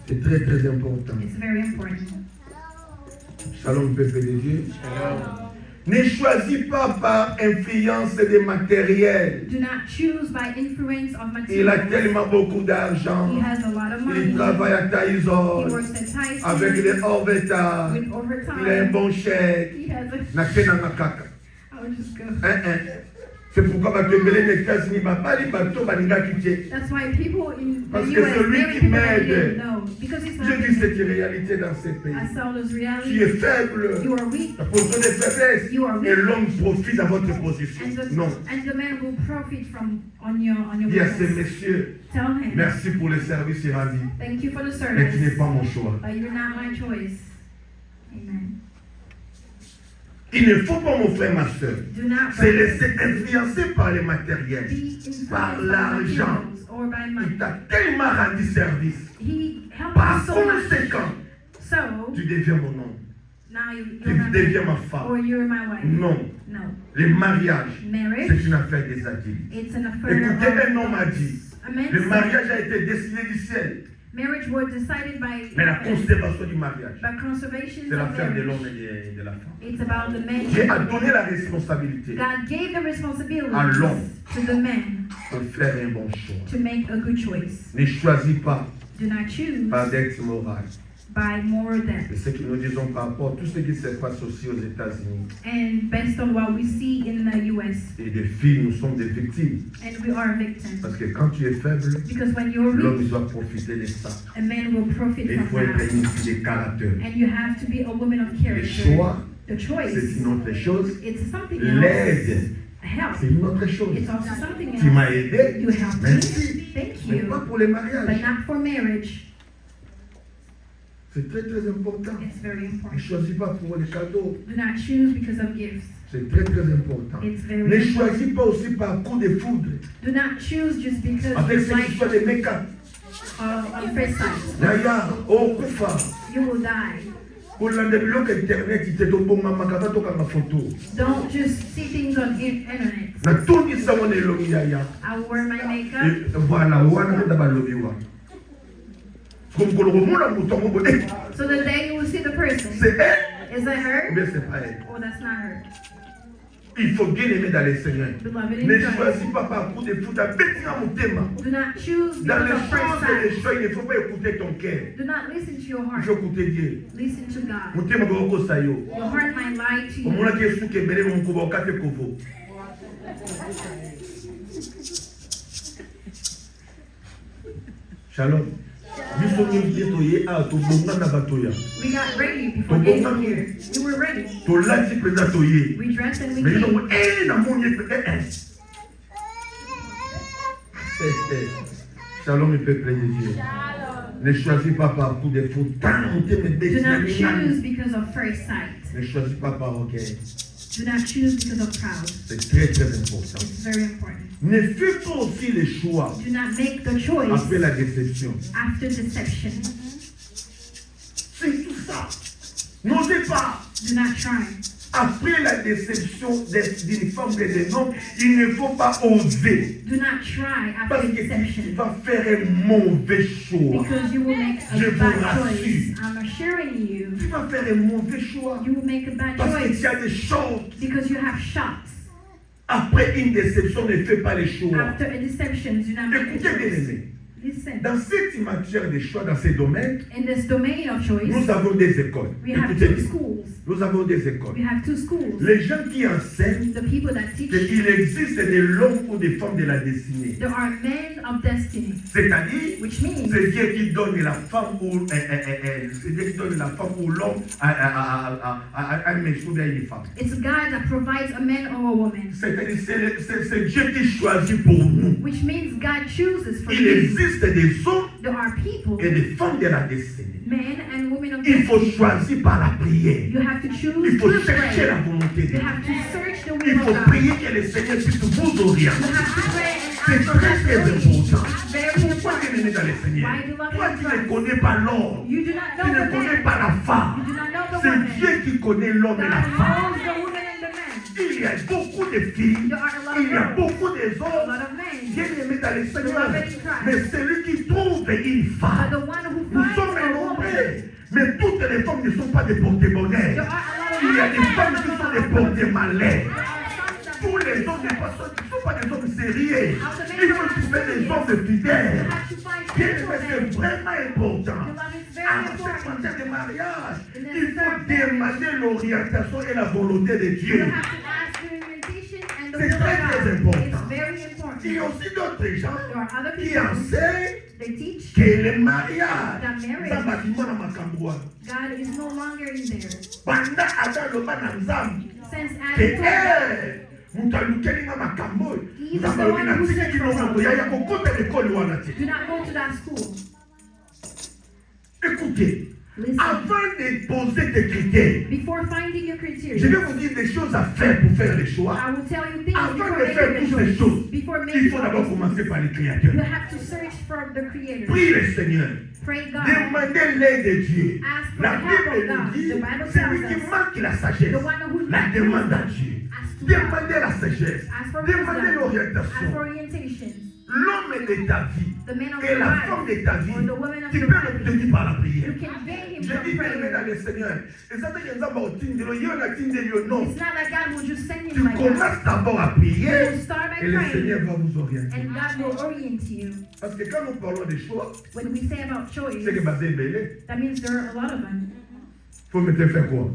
C'est très très important. It's very important. Shalom, peuple de Dieu. Ne choisis pas par influence des matériels. Do not choose by influence of Il a material. tellement beaucoup d'argent. He has a lot of money. Il travaille à He Taïzol works at Tyson avec les hors-états. with Il a un overtime. bon chèque. He has a. Nakena nakaka. I would just go. C'est pourquoi batembele les États-Unis babali bato balingaki te. That's why people in the Parce que US, c'est lui many qui people that m'aide. didn't know, because it's J'ai not vu cette réalité dans ces pays. I saw those Tu es realities. faible. You are weak, La position de faiblesse. You are weak. Et l'homme profite de votre position. Non. and the man will profit from on your Dis à ces weakness. messieurs, Tell him, merci pour le service et ravi. thank you for the Mais tu n'es service, pas mon choix. but you're not my choice. Amen. Il ne faut pas, mon frère, ma soeur, Do not se laisser influencer par les matériels. be influenced par by l'argent. materials or by Il money. t'a tellement rendu service. He helped Par us so much. conséquent, So tu deviens mon homme. now Tu you're my deviens ma or femme. you're my wife. Non. No. Le mariage, Marriage, c'est une affaire des adultes. it's an affair Écoutez, un of homme a dit, a man le said, mariage a été décidé du ciel. marriage was decided by Mais la heaven, conservation du mariage, but conservation c'est of l'affaire de l'homme marriage. et de la femme. It's about the Dieu a man. donné la responsabilité God gave the à responsibility l'homme to the man pour faire un bon choix. to make a good choice. Ne choisis pas Do not choose par dette morale. by moral C'est debt. ce que nous disons par rapport à tout ce qui se passe aussi aux États-Unis. And based on what we see in the US, Et des filles, nous sommes des victimes. and we are victims. Parce que quand tu es faible, Because when you're l'homme weak, doit profiter de ça. a man will profit Et il faut from être that. une fille de caractère. And you have to be a woman of Le character. choix, The c'est choice, une autre chose. it's something else. L'aide, Help, c'est une autre chose. it's also something Tu else. m'as aidé, You helped me. merci. Thank Mais you. pas pour les But mariages. not for marriage. C'est très très important. It's very Ne important. choisis pas pour les cadeaux. Do not choose because of gifts. C'est très très important. It's very Ne important. choisis pas aussi par coup de foudre. Do not choose just because Avec you ce qui like soit des make-up. on first sight. Yaya, oh kufa. You will die. kolanda biloko internet te tobongamaka batokanga foto Don't just see things on internet. natungisa wana elongi yaya I wear my makeup. voilà wana nde balobi wa komokolo komona moto yango bo So the day you will see the person, c'est elle is that ou her? bien c'est pas elle. Or that's not her. Il faut bien aimer dans le Seigneur. Beloved in Ne Christ. choisis pas par coup de foot à bétir mon thème. Do not choose Dans because les of first choses et les sight. choses, il ne faut pas écouter ton cœur. Do not listen to your Il heart. faut écouter Dieu. Listen to God. Mon thème est au sayo. Your heart might lie to Au moment you. où tu es belé mon kuba au café kovo. Shalom. Biso nyingi toye a to bonga na batoya. We got ready before they got here. We were ready. To lati peza toye. We dressed and we Mais came. non na monye Shalom le peuple de Dieu. Ne choisis pas par coup de foot. Do not choose because of first sight. Ne choisis pas par orgueil. Do not choose because of proud. C'est très très important. It's very important. Ne fais pas aussi les choix Do not make the choice après la déception. after deception. C'est tout ça. N'osez pas. Do not try. Après la déception d'une femme et d'un homme, il ne faut pas oser. Do not try Parce after que tu deception. vas faire un mauvais choix. Because you will make Je a vous bad rassure. choice. I'm assuring you, Tu vas faire un mauvais choix. you will make a bad Parce qu'il choice y a des choses. because you have shots. Après une déception, ne fais pas les choix. After a deception, do not make a Écoutez bien choice. aimé. Listen, Dans cette matière des choix, dans ces domaines, in this domain of choice, nous avons des écoles. we have Écoutez two bien. schools. Nous avons des écoles. We have two schools. Les gens qui enseignent The people that teach, qu'il existe des l'homme ou des femmes de la destinée. there are men of destiny, C'est-à-dire, which means c'est Dieu qui donne la femme ou c'est Dieu qui donne la femme ou l'homme à un monsieur ou à une femme. it's God that provides a man or a woman, C'est-à-dire, c'est Dieu qui choisit pour nous. which means God chooses for Il you. existe des hommes There are people, et des femmes de la destinée. men and women of Il faut destiny. choisir par la prière. You have to choose Il faut to chercher la pray. volonté de You Dieu. have to search the Il will faut of God. prier que le Seigneur puisse vous orienter. You have to pray and C'est ask for très His très leadership. important. It's very bien-aimé dans le Seigneur, My beloved toi in tu ne Christ, connais pas l'homme, you do not tu know ne the connais man. pas la femme. You do not know the C'est woman. Dieu qui connaît l'homme et la God femme. knows the woman and the man. Il y a beaucoup de filles, There are a lot il y a of girls, beaucoup de a hommes lot of men. bien-aimés dans le Seigneur. Beloved in Christ. Mais celui qui trouve une But femme, the one who nous finds sommes a nombreux, woman, mais toutes les femmes ne sont pas des there porte-bonheur. are a lot of Il y a des women femmes that qui are sont des not porte-malheur. There are some that Tous les hommes ne sont pas des hommes sérieux. Il faut trouver des hommes fidèles. you have to find Bien, faithful mais c'est men. vraiment important. Beloved, it's very En cette important. matière de mariage, In the il faut third marriage, demander l'orientation et la volonté de you Dieu. have to ask the invitation and the C'est will of très, God. très important. It's very Il y a important. aussi d'autres gens There are other qui people, enseignent they teach que le mariage, that marriage, ça bâtiment na makambo wana. God is no longer in there. Banda aloba na Nzambe Since ke Adam told God, moto alukelinga makambo oyo He is Nzambe the alobi one na who tiki said kino for moko yaya kokota lekole wana te. do not go to that school. Écoutez, Listen. avant de poser des critères, Before finding your je vais criteria, vous dire des choses à faire pour faire les choix. I will tell you things Avant before de faire making toutes a ces choice. choses, Before il making faut all d'abord these commencer par les you créateurs. have to search from the Creator. Prie le Seigneur. Pray God. Demandez l'aide de Dieu. Ask for La the help Bible of nous God. dit, The Bible celui tells qui us, manque la sagesse, the one who la lacks demande à wisdom, Dieu. ask to God. Demandez la sagesse. Ask for Demandez wisdom. Ask for l'orientation. orientation. L'homme de ta vie The man of et your la life femme de ta vie, or the woman of tu your peux life, l'obtenir par la prière. you can gain him Je from dis bien dans prayer. le Seigneur. Et ça veut dire que Nzamba otindelo, yo na tindelo, non. It's not like God will just send Tu him like that. commences d'abord à prier You start by et le praying, Seigneur va vous orienter. and God will orient you. Parce que quand nous parlons des choix, When we say about choice, c'est que basé belé, that means there are a lot of them. faut maintenant faire quoi?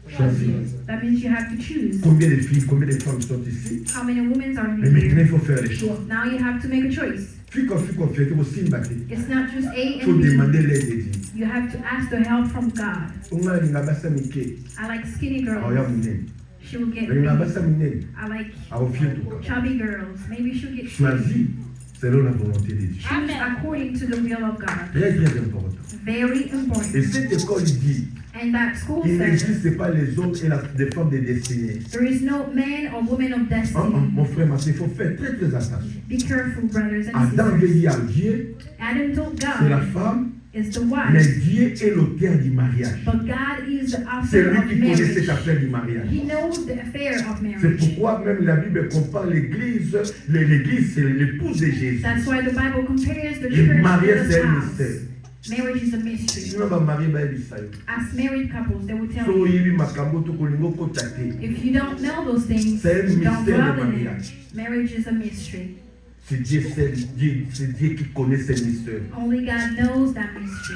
Choisir. That means you have to choose. Combien de filles, combien de femmes sont ici? How many women are Mais in maintenant, here? il faut faire les choix. Now you have to make a choice. Fille comme fille, il faut aussi battre. It's not just A Il faut and B. demander l'aide de Dieu. You have to ask the help from God. On a une abassa mike. I like skinny Alors, il y a girls. mon nez. She will get Une big. abassa mine. I like Alors, fille, tout cas. chubby girls. Maybe she'll get Choisis selon la volonté de Dieu. choose according to the will of God. Très, très important. Very important. Et cette école dit And that school qu'il says n'existe pas les hommes et les femmes de destinée. there is no man or woman of Oh, oh, destiny. mon frère, ma soeur, il faut faire très, très attention. Be careful, brothers and Adam veut sisters. dire à Dieu, Adam told c'est la God femme, is the mais wife, Dieu est l'auteur du mariage. but God is the C'est author lui of qui connaît cette marriage. affaire du mariage. He knows the affair of C'est marriage. pourquoi même la Bible compare l'église, l'église c'est l'épouse de Jésus. That's why the Bible compares the Le church mariage to c'est the un spouse. mystère. Marriage is a mystery. Sinon, va marier ba bisayo. As married couples, they will tell So you, yebi makambo to kolingo kota te. if you don't know those things, C'est un don't mystère dwell le in mariage. it. Marriage is a mystery. C'est Dieu qui connaît ces mystères. Only God knows that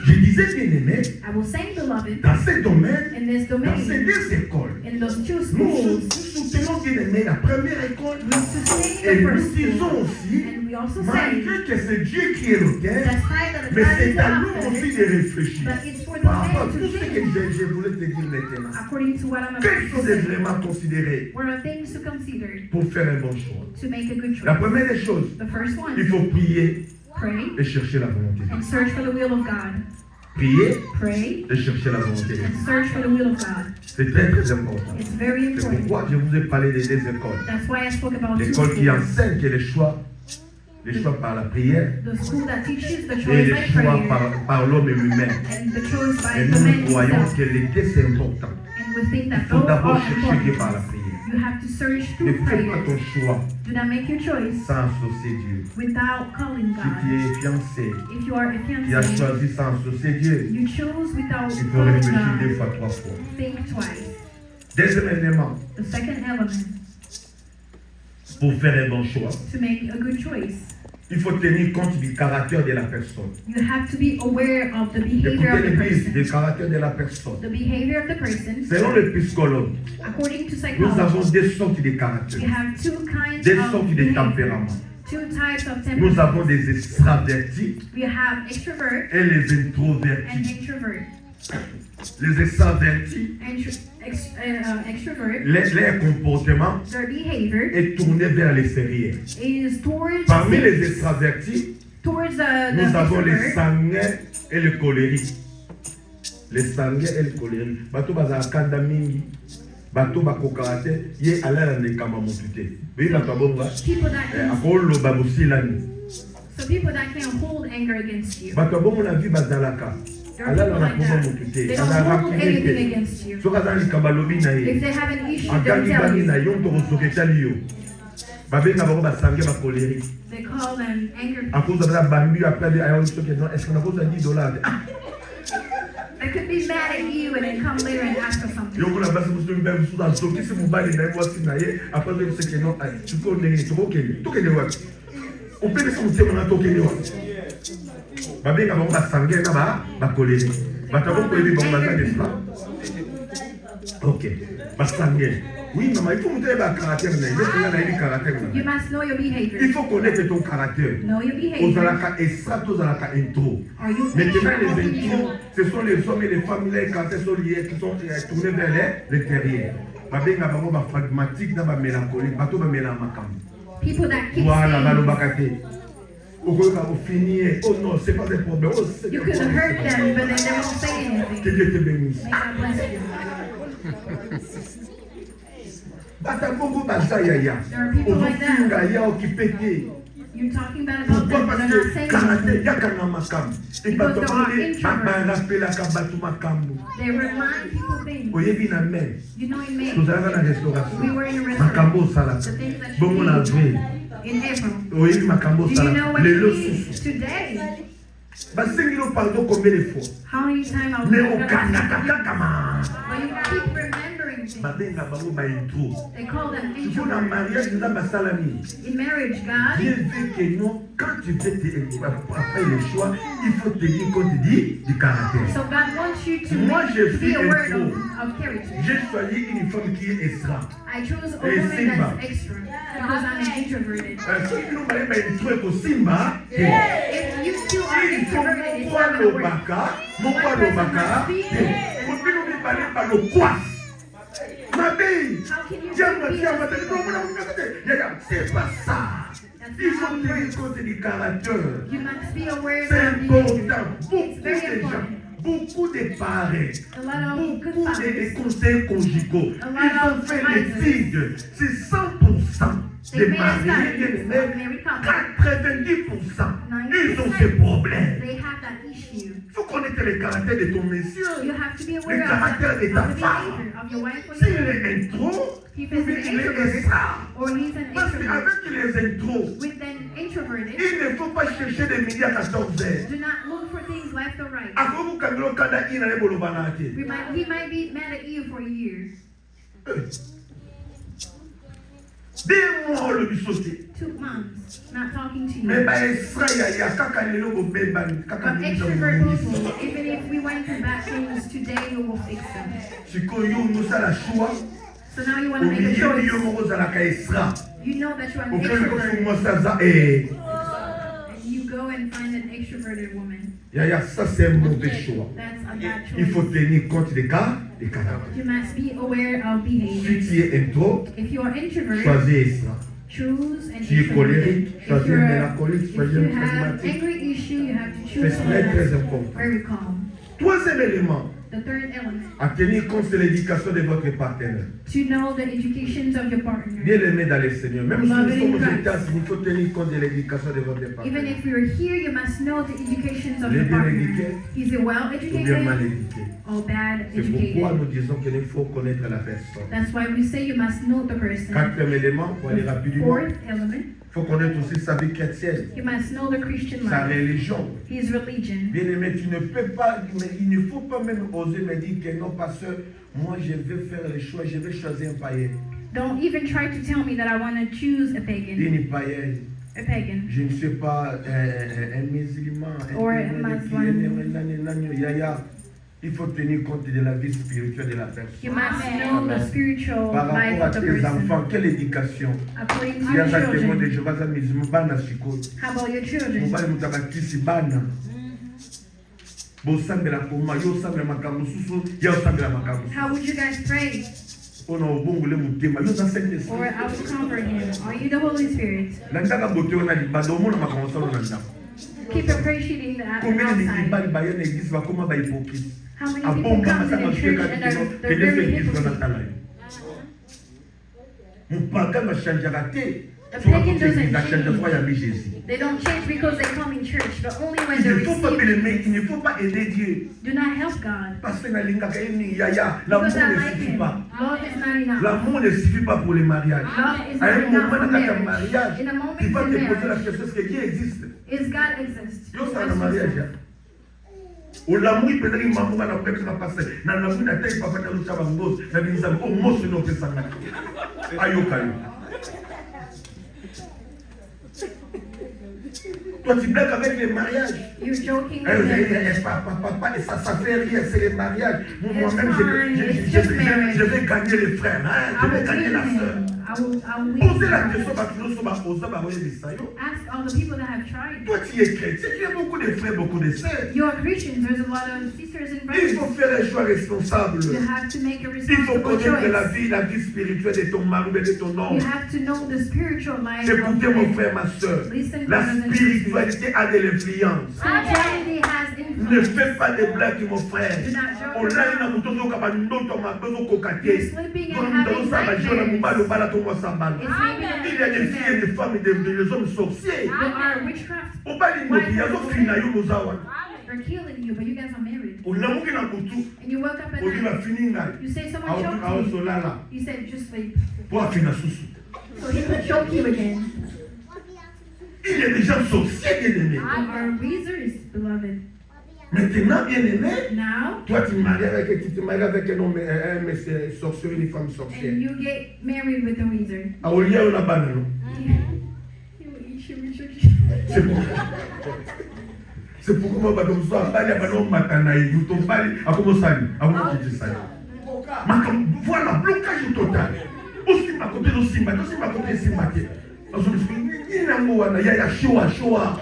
Je mystery. disais bien aimé, I will say, beloved, dans ce domaine, in this dans ces domain, deux écoles, in those two nous schools, soutenons bien aimé la première école we sustain et the nous first disons school, aussi, and we also say malgré que c'est Dieu qui est l'auteur, despite that mais God is c'est the à nous author, aussi de réfléchir. but it's for the Par rapport à man tout to ce que think je voulais te dire maintenant. according to what I'm Quelles about sont to les say. éléments considérés What are things to consider pour faire un bon choix? to make a good La choice? première des choses, The first il one, faut prier pray et chercher la volonté de Dieu. and search for the will of God. Prier Pray et chercher la volonté de Dieu. and search for the will of God. C'est très très important. It's very C'est important. pourquoi je vous ai parlé des deux écoles. That's why I spoke about two L'école qui schools. enseigne que les choix par la prière The school that teaches the et choice les by choix prayer par l'homme lui-même. and the choice by Et the nous, man nous croyons himself. que les deux c'est important. And we think Il that faut both d'abord are chercher Dieu par la important. prière. You have to search Ne through fais pas prayer. ton choix Do not make your choice sans associer Dieu. without calling Si tu God. es fiancé, If you are a tu as fiancé, choisi sans associer Dieu, you chose without il faut calling réfléchir deux God. fois, trois fois. Think twice. Deuxième élément, The second element pour faire un bon choix, to make a good choice, il faut tenir compte du caractère de la personne. you have to be aware of the behavior of Écoutez the l'église, du person. caractère de la personne. The behavior of the person, Selon le psychologue, according to nous avons psychology, deux sortes de you caractères, have two kinds deux of sortes de behavior, tempéraments. two types of Nous temperament. avons des extravertis We have extrovert et les and introvertis. introvert. Les extravertis, Extrovert, leur comportement their behavior est tourné vers l'extérieur. is towards Parmi les extravertis, the nous avons les extrovert. sanguins et les colériques. Les sanguins et les colériques. Bato baza kanda mingi. Bato bakokaka te. Ye alala ndekamba motu te. Beyi bato abonga. People that can, Akoloba bosilani. So people that can't hold anger against you. bato bongo na vie bazalaka There are alala people na like poma that. motu te They don't azalaka hold prive anything te against you. soki aza likambo alobi na If ye they have an issue, they'll akangi tell bani na you. yo ntokosoka etali yo babenga bango basange bakolérique They call them anger. akoza baza bambi yo apres ayo soki non est ce que nakozwa 10 dollars They could be mad at you and then come later and ask for something. yo kuna basi mosusu mbe mosusu azokisi mobali na ye mwasi na ye apres oyebiseke non sikoyo ndenge tokokende wapi opelisi motema na tokende wapi babenga bango basange na bakolérique bato abokoyebi bango baza nespa ok basange oui maman il faut montrer ba caractère na ye ndesenga na yebi caractère na You must know your il behavior. faut connaître ton caractère Know your behavior. ozalaka extra tozalaka intro Are you maintenant extra or les intros intro? ce sont les hommes et les femmes les caractères sont liés qui sont tournés vers l'intérieur babenga bango baphlegmatique na bamélancolique bato bamela makambo People that keep voilà saying balobaka te okoyoka ofinir oh non c'est pas des problèmes oh c'est you could hurt them, but then they won't say anything. que Dieu te bénisse May God bless you. bata bongo baza yaya There are people like that. ozofinga ya okipe te You're talking bad about pourquoi them, but parce they're not que saying caractère anything. yaka na makambo e Because bato they are bamoni introverts. barapelaka bato makambo They remind people things. oyebi na mer You know, in May, tozalaka na we restauration were in a makambo restaurant. osalaka The things that bongo you na do ve in April. oyebi makambo Do you know osalaka what lelo you need susu today? basengi no pardon combien de fois How many times I was mais gonna okangaka ask you? kaka ma But you keep remembering things. babenga bango baintro They call them siko na introverts. mariage eza basalami In marriage, God, Dieu veut que non, quand tu fais après le choix, il faut tenir compte du caractère. so God wants you to, Moi, je to be suis aware intro. of character. J'ai choisi une femme qui est extra. I chose a Hey, woman Simba. that's extra because I'm introverted. Soki bino bayeba intro ekosimba te. If you two are Il faut introverted, it's moko not going to work. alobaka moko alobaka te. Po bino mibale balokwasi mabe How can you diamba be diamba te bino mona mona te yaya c'est pas ça. Il faut tenir compte du caractère. You must be aware C'est of behavior. important. It's very important. Beaucoup de parents, A lot of good beaucoup de fathers, conseils conjugaux, A lot ils ont of fait advisors. l'étude. C'est 100% They des made a mariés study et of même married couples. 90%. Ils ont ces 90%. problèmes. They have that issue. Il faut connaître le caractère de ton You monsieur. have to be Le aware of caractère de the ta behavior femme. of your wife or S'il your est intro, If ou he's bien an il est introvert extra. or he's an Parce introvert, qu'avec les intros, with an introverted, il ne faut pas chercher de midi à 14 heures. do not look for things left or right. Akobukangelo kada ina ne bolobana te. He might be mad at you for years. 2 mois olobi sauté. 2 months not talking to Mais you. ba extra ya kaka lelo bobembani kaka But extrovert people, even if we went through bad things today, we will fix them. sikoyo yo nosala choix So now you want to make a omiyebi yo choice. moko ozalaka extra You know that you're an okende extrovert, kofungwasa za and you go and find an extroverted woman. yaya ça c'est un mauvais choix. That's a bad Il faut choice. tenir compte des cas des caractères. You must be aware of Si behavior. tu es intro, If you are introvert, choisis extra. choose an Tu es introvert. colérique, If choisis you're mélancolique, if choisis you have phlegmatique. angry issue, you have to C'est choose cela someone très that's important. very calm. Troisième élément, The third element, à tenir compte de l'éducation de votre partenaire. to know the educations of your partner. Bien aimé dans le Seigneur. Même si nous Beloved in sommes aux Christ. États-Unis, il faut tenir compte de l'éducation de votre Even partenaire. if you're here, you must know the educations of Il est your bien partner. éduqué Is he well ou bien mal educated éduqué. or bad C'est pourquoi educated? nous disons qu'il faut connaître la personne. That's why we say you must know the person. Quatrième élément, pour aller rapidement, Fourth element, il faut connaître aussi sa vie chrétienne, you must know the Christian sa life, religion. his religion. Bien aimé, tu ne peux pas, mais il ne faut pas même oser me dire que non, pasteur, moi je vais faire le choix, je vais choisir un païen. Don't even try to tell me that I want to choose a pagan. Une païenne, A pagan. je ne sais pas, un musulman, Or a Muslim. yaya. Il faut tenir compte de la vie spirituelle de la personne. You must know the spiritual Par life rapport à of the tes person. enfants, quelle éducation? According to Il y a your un témoin de children. Jéhovah, un musulman, bana shiko. How about your children? Mobali mutabakisi bana. Bosambela koma, yo sambela makambo susu, yo sambela makambo. How would you guys pray? Ona obongole mutema, yo za sente. Or I will comfort him. Are you the Holy Spirit? Nandaka bote ona libanda omona makambo solo na ndako. Keep appreciating the Combien de outside. libali bayana église bakoma ba hypocrite. How many people Abonga come to masaka the church cheka and kino, they're kedese very église na hypocrite? tala yo. Mupaka na chanjaka te. The Soit pagan quand tu doesn't achètes de foi, il y a change. mis Jésus. They don't change because they come in church, but only when Il they ne faut pas receive. aimer, il ne faut pas aider Dieu. Do not help God. Parce que l'amour Because I ne like suffit him. pas. Love is not enough. L'amour ne suffit pas pour les mariages. Love is À not un enough moment for dans un marriage. mariage, In a moment tu vas in te poser la marriage, question, est-ce que Dieu existe? is God exist? Yo, c'est un mariage. Au l'amour, il peut dire, maman, on a pas besoin de passer. Dans l'amour, il y a tel papa, dans le chavang, dans le misam, au mot, c'est notre sang. Ayo, kayo. Toi, tu blagues avec les mariages. You're joking with marriage. Ça fait rien, c'est les mariages. Moi-même, je vais gagner les frères. Hein? Je I vais will gagner la win soeur. him. I will Posez la win question, him. parce que nous sommes à Ask all the people that have tried. toi, tu es chrétien, tu as beaucoup de frères, beaucoup de sœurs. You are Christians. There's a lot of sisters and Il faut brothers. faire un choix responsable. You have to make a Il faut responsible connaître la choice. vie spirituelle de ton mari et de ton You homme. have to know the spiritual life of Écoutez mon life. frère, ma soeur. Listen, La brothers and spiritualité a de l'influence. Spirituality has Ne influence. fais pas de blagues, mon frère. Do not joke On l'a around. eu dans mon kaba ndoto mabezo You're kokate. sleeping Dans and having le sabbat, je la mobile au bala tomo sambal. It's maybe Il y a des filles et des femmes et des hommes sorciers. There are witchcraft. Au bali ngoki yazo fina yo mozawa. They're killing you, but you guys are married. O lamuki na butu. And you woke up at O di ba night. fini ngai. You say someone Au choked you. solala. You said just sleep. Po afina susu. So he could choke you again. Il y a des gens sorciers bien-aimés. There are wizards, beloved. Maintenant, bien-aimé, Now, toi tu te maries avec un homme, un monsieur sorcier, une femme sorcière. and you get married with a wizard. A Olia, on a banano. He will eat you, will choke you. C'est pourquoi moi, je suis allé à Banon Matanaï, je suis allé à Komosani, à Komosani. Voilà, blocage total. Aussi, ma côté de Simba, aussi ma côté de Simba. Parce que je suis allé il y a Shoah.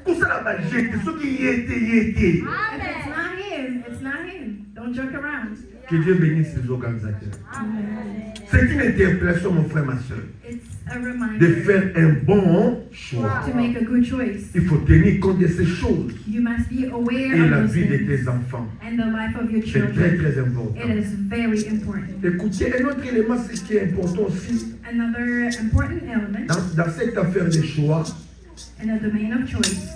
Tout ça là-bas, j'étais, ce qui y était. If it's not him, it's not him. Don't joke around. Que Dieu bénisse les organisateurs. Amen. C'est une interpellation, mon frère, ma soeur, It's a de reminder faire un bon choix. to make a good choice. Il faut tenir compte de ces choses You must be aware et of la those vie de things tes enfants. and the life of your C'est très, children. très important. It is very important. Écoutez, un autre élément, ce qui est important aussi, Another important element dans cette affaire de choix, in the domain of choice.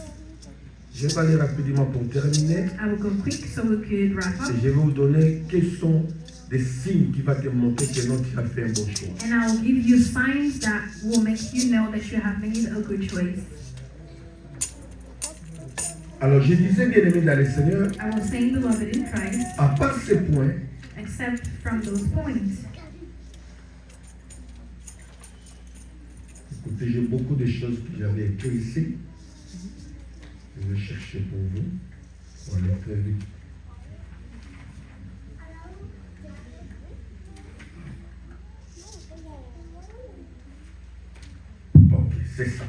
je vais aller rapidement pour terminer. I will go quick so we could wrap up. Et je vais vous donner quels sont des signes qui vont te montrer que non, tu as fait un bon choix. And I will give you signs that will make you know that you have made a good choice. Alors, je disais, bien aimé dans le Seigneur, I was saying, beloved in Christ, à part ces points, except from those points. écoutez, j'ai beaucoup de choses que j'avais écrites ici. Je vais chercher pour vous. On va aller très vite. Ok, c'est ça.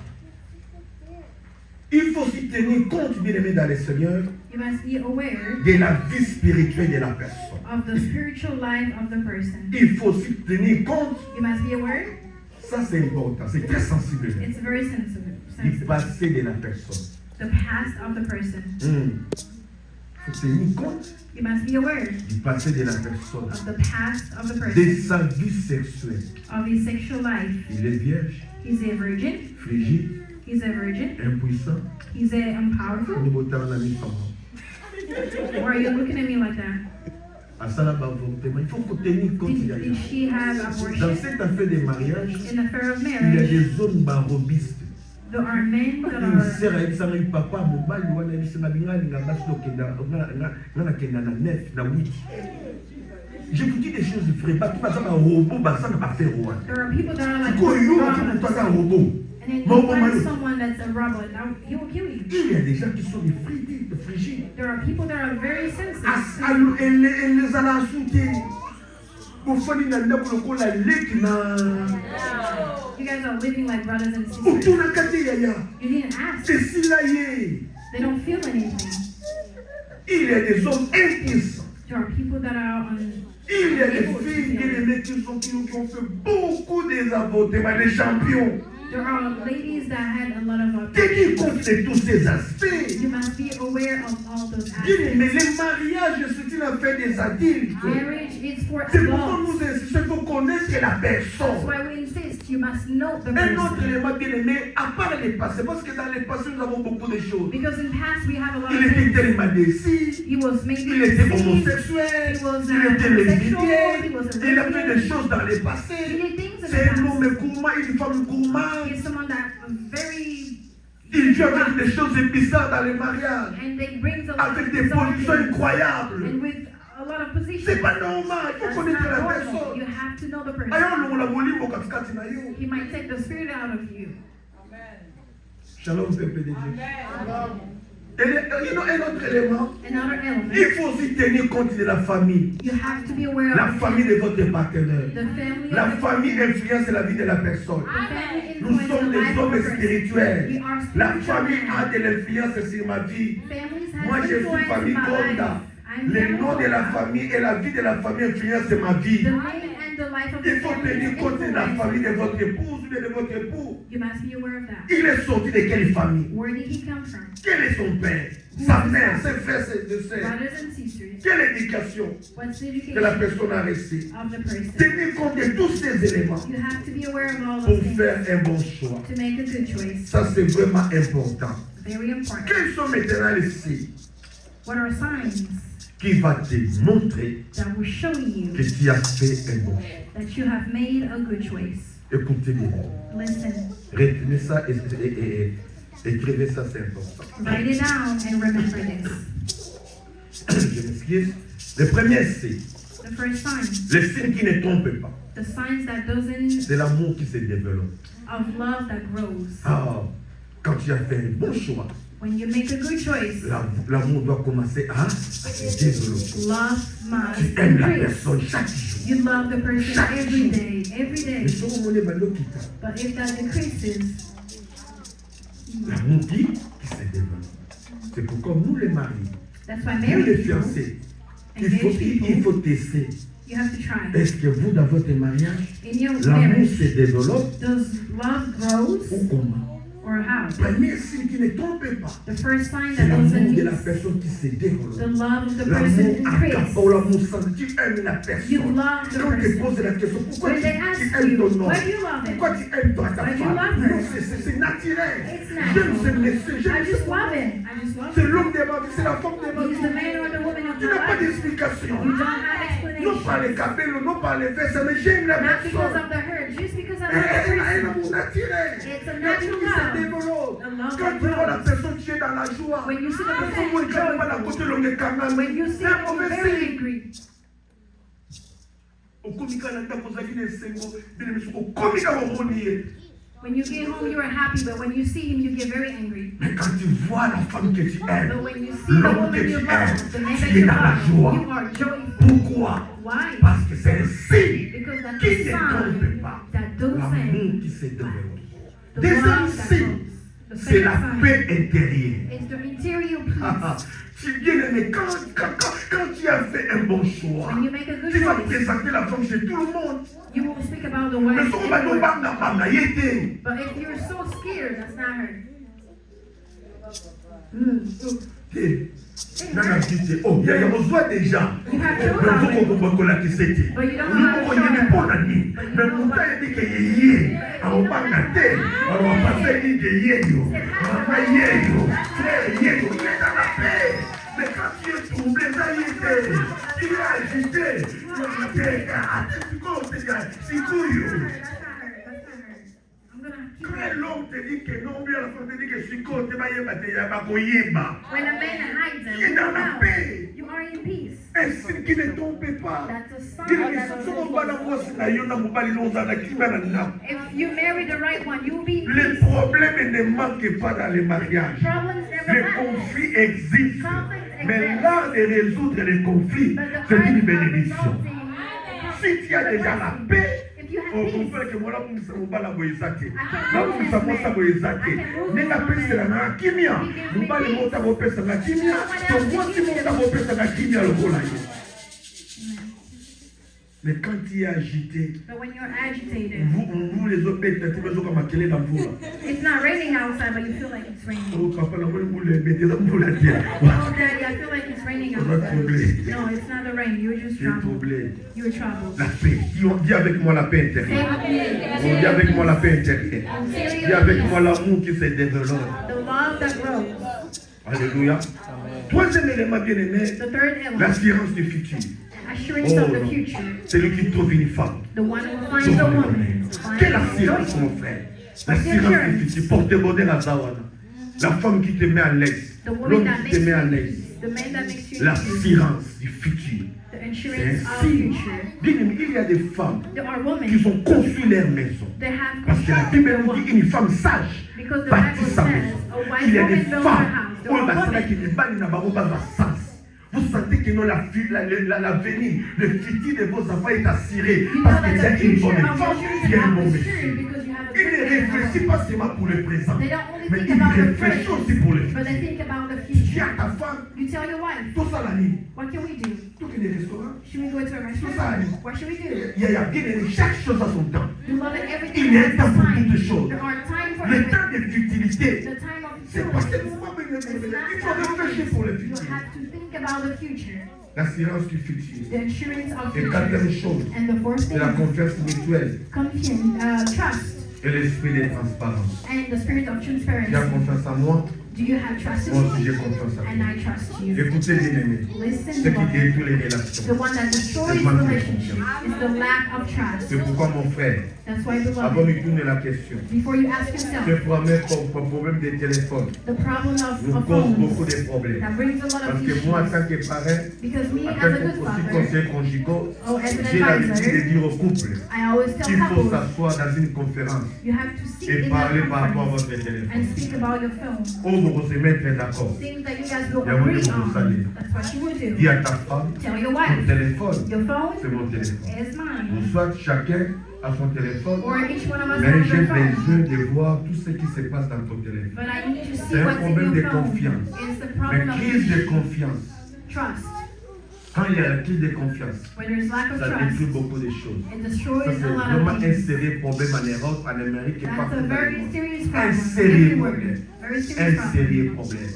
Il faut aussi tenir compte, bien aimé dans le Seigneur, You must be aware de la vie spirituelle de la personne. of the spiritual life of the person. Il faut aussi tenir compte, You must be aware, ça c'est important, c'est très sensible, it's very sensitive. du passé de la personne. The past of the person. Il faut tenir compte You must be aware du passé de la personne, of the past of the de person, sa vie sexuelle. of his sexual life. Il est vierge, He's a virgin. frigide, He's a virgin. impuissant. He's a unpowerful. On est beau temps, on a mis femme. Why are you looking at me like that? À ça, là-bas, il faut qu'on tenir compte Did d'ailleurs. she have Dans abortion? cette affaire de mariage, In the affair of il y a marriage, des hommes barobistes. there are men that Une are. sœur ayebisanga ye papa mobali wana ayebisanga bingalinga basi tokenda nga nakenda na 9 na 8. Je vous dis des choses frère, bato baza barobot baza na bafere wana. There are people that are like Sikoyo yo moto robots. aza robot. And then Mo- you mo- find mo- someone that's a robot, now he will kill you. Il y a des gens qui sont des frigides. There are people that are very sensitive. Elle les a la soutien. Bofani na ndako lokola leki na You guys are living like brothers and sisters. otuna kati yaya. You didn't ask. Esila ye. They don't feel anything. Il y a des hommes impuissants. There are people that are on. Il y a des filles et des mecs qui ont fait beaucoup des avortements, des champions. There are ladies that had a lot of Tenez abortions. compte de tous ces aspects. You must be aware of all those Bien, mais aspects. le mariage, c'est une affaire des adultes. Marriage is for C'est pourquoi adults. nous insistons, il faut connaître la That's personne. why we insist you must know the Un autre person. élément bien aimé, à part les passés, parce que dans les passés, nous avons beaucoup de choses. Because in past we have a lot Il of était things. tellement décis, He was maybe il était deceived. homosexuel, He was il était homosexual, he lesbien, was a il a fait lesbian. des choses dans le He passé. did things in C'est the un homme past. gourmand, une femme gourmand. He's someone that was very, Il vit avec des choses bizarres dans les mariages, and they brings a lot avec of des bizarre positions things, incroyables. and with a lot of positions. C'est pas normal, il faut That's connaître not la normal. personne. You have to know the Ayo person. longola bolingo katikati na yo. He might take the spirit out of you. Shalom peuple de Dieu. Et un autre élément, Another element, il faut aussi tenir compte de la famille. you have to be aware La of famille de votre partenaire. the family La of the famille influence la vie de la personne. family Nous influence sommes the des life of hommes a person. spirituels. We are La spiritual famille a men. de l'influence sur ma vie. Families have Moi, je suis influence in famille my life. Gonda. I'm Le family nom de la Gonda. famille et la vie de la famille influencent ma vie. The name and the life of the Il faut family tenir compte de la famille de influence. votre épouse ou de votre époux. You must be aware of that. Il est sorti de quelle famille? Where did he come from? Quel est son père? Sa mère, ses frères, ses sœurs? Brothers and sisters. Quelle éducation What's the que la education personne a reçue? of the person? Tenir compte de tous ces éléments You have to be aware of all pour those things faire un bon choix. to make a good choice. Ça, c'est vraiment important. Very important. Quels sont maintenant les signes What are signs qui va te montrer that will show you que tu as fait un bon choix? that you have made a good choice? Écoutez bien. Listen, Retenez ça et écrivez ça, c'est important. write it down and remember this. Je m'excuse. Le premier signe, The first sign, le signe qui ne trompe pas, the signs that doesn't c'est l'amour qui se développe. of love that grows. Ah, quand tu as fait un bon choix, When you make a good choice, l'amour doit commencer à se développer. love Tu must aimes la increase. personne chaque jour. You love the person every day, every Mais day. si on est ballot qui t'a, But if that decreases, l'amour qui se développe. C'est pourquoi nous les maris, that's why nous married les people, fiancés, il faut tester. you have to try. Est-ce que vous, dans votre mariage, In your l'amour marriage, se développe does love grows ou comment? or how? Premier signe qui ne trompe pas, The first sign c'est that l'amour doesn't de la increase, personne qui se the développe. love of the person L'amour à increase. ou l'amour sans, tu aimes la You personne. love the Quand on te person. pose la question, pourquoi When tu they ask aimes you, ton homme? why do you love him? Pourquoi tu aimes ta Why do you femme? love her? Non, c'est naturel. It's J'aime ce natural. monsieur, I j'aime just ce love him. I just love C'est him. l'homme de ma vie, c'est la femme de ma He's the vie. man or the woman of Tu your n'as pas life. d'explication. You don't have Non par les explanation. capellos, non par les vestes, mais j'aime la Not because personne. of the hurt, just because I Elle love the a un person. amour naturel. It's a L'amour natural qui se love. développe. A love Quand that tu vois la grows. personne qui est dans la joie, When you see the quand person tu vois who's quelqu'un à joyful, côté de l'Éternel, when you see c'est un them mauvais very signe. angry, Okomika na ndako ozalaki na esengo bino misu okomika bomoni ye. when you get home you are happy, but when you see him you get very angry. Mais quand tu vois la femme que tu aimes, But when you see the l'homme woman que you tu love, aimes, the man tu that es you dans la love, joie. you are joyful. Pourquoi? Why? Parce que c'est un signe Because that's qui a ne trompe sign pas. that those L'amour things, qui se développe. the Deuxième love that signe, grows. The c'est la second paix sign intérieure. is the interior peace. Tu bien aimé, quand tu as fait un bon choix, When you make a good tu vas choice, présenter la femme chez tout le monde. you will speak about the Mais wife. si on va nous everywhere. banga banga, y était. But if you're so scared, that's not her. Nana dit, oh, il y a besoin déjà. You have Mais children. faut qu'on voit que c'était. But you don't Nous know how to on y show est them. pour la nuit. But you Mais don't know pourtant how- il dit que yé, on va gâter, on va passer dit que yé yo, on va yé yo, yé yo, il est dans la paix. Mais quand tu es troublé, ça y est, tu es agité, tu es c'est couillou. I'm gonna keep Quand it. l'homme te dit que non, bien la femme te dit que c'est quoi, tu vas y battre, il va koyeba. When a man hides Tu es them, dans la paix. you are in peace. Un signe qui ne trompe pas. That's a sign Dis-le, that soki mobali mwasi na yo na mobali nozala kimia na ndako. if you marry the right one, you will be in Les peace. problèmes ne manquent pas dans les mariages. Problems never Les happen. conflits existent. Conflicts Mais exist. l'art de résoudre les conflits, But the c'est art une of bénédiction. resolving Si tu as déjà la paix, if you have on peace, comprend que moi nakumisa mobali boyeza te. I Nakumisa mwasi boyeza te. Ndenge apeselanga kimia, mobali moko akopesanga kimia, to mwasi moko akopesanga kimia lokola ye. Mais quand tu es agité, but when you're agitated, vous ezobeta ti bezoka makele na mvula. It's not raining outside, but you feel like it's raining. Oh papa na moni mvula ebete na mvula te. Oh, Daddy, I feel like it's raining On va outside. troubler. No, it's not the rain. You were just Tu es troubled. troublé. You were troubled. La paix. Dis avec moi la paix Say intérieure. with Oh, dis avec moi la paix intérieure. me. Dis avec moi l'amour qui se développe. The love that grows. Alléluia. Troisième élément bien aimé, The third element, l'assurance du futur. assurance Oh of the non. future. C'est lui qui trouve une femme. The one who finds a woman. Quelle assurance, mon frère? L'assurance du futur. Porte bonheur à Zawana. La femme qui te met à l'aise. The woman L'homme that qui makes te met à you l'aise. the man that makes you L'assurance du futur. the C'est insurance of ainsi. future. Bien aimé, il y a des femmes There are qui women ont construit leur maison. that have Parce que la constructed Bible their nous home. dit une femme sage Because the bâtit Bible sa says maison. a wise Il y a des woman builds her femmes house. There où are women vous sentez que non, l'avenir, le futur de vos enfants est assuré you know parce that qu'il y a the une future bonne of femme your qui est un children bon is monsieur. assured because you have a Il ne good réfléchit man. pas seulement pour le présent, They don't only mais think il about the réfléchit present, aussi pour le but futur. they think about the Dis future. à ta femme, You tell your wife, tout ça la nuit, what can we do? tout que les restaurants, Should we go to a tout ça la restaurant? nuit. What should we do? Il y a bien aimé, chaque chose à son temps. You love it, everything Il y a un has temps its pour time. toutes choses. There are time for Le temps everything. de futilité, The time of c'est pas futility. seulement bien It's aimé. not Il faut réfléchir pour le you futur. have to think about the future. L'assurance du futur. The insurance of Et future. quatrième chose, And the fourth c'est la thing, confiance mutuelle trust et l'esprit de transparence. and the spirit of Tu as transparency. confiance en moi, Do you have trust moi in aussi j'ai me? confiance en And toi. I trust you. Écoutez bien aimé, Listen, ce qui beloved. détruit les The relations. one that destroys C'est manque de relationships is the lack of trust. C'est pourquoi mon frère, That's why, avant beloved, de tourner la question, before you ask ce yourself, problème des téléphones the problem nous of cause beaucoup phones de problèmes. that brings a lot Parce of que issues. moi, en tant que parent, Because me, en as tant a good que father, conseiller conjugal, oh, as an j'ai l'habitude de advisor, dire au couple I always tell qu'il faut couples, s'asseoir dans une conférence you have to sit et in parler that par rapport à conference votre téléphone. and speak about your phone. Où vous vous mettre d'accord. Things that you guys will Il y a beaucoup agree de choses à on. dire. That's what you will do. Dis à ta femme, Tell your ton wife, téléphone, your phone c'est mon téléphone. is mine. Ou soit chacun a son téléphone, Or each one of us mais has j'ai their phone. besoin de voir tout ce qui se passe dans ton téléphone. But I need to see C'est un what's problème in de your phone. confiance. It's the Mais problem of crise de confiance. trust. Quand il y a la crise de confiance, When there's lack of ça trust, détruit beaucoup de choses. it Ça, destroys c'est a lot vraiment of un things. sérieux problème en Europe, en Amérique et That's partout a dans le very monde. serious Un problem. sérieux Everywhere. problème. Very serious Un problem. sérieux problème.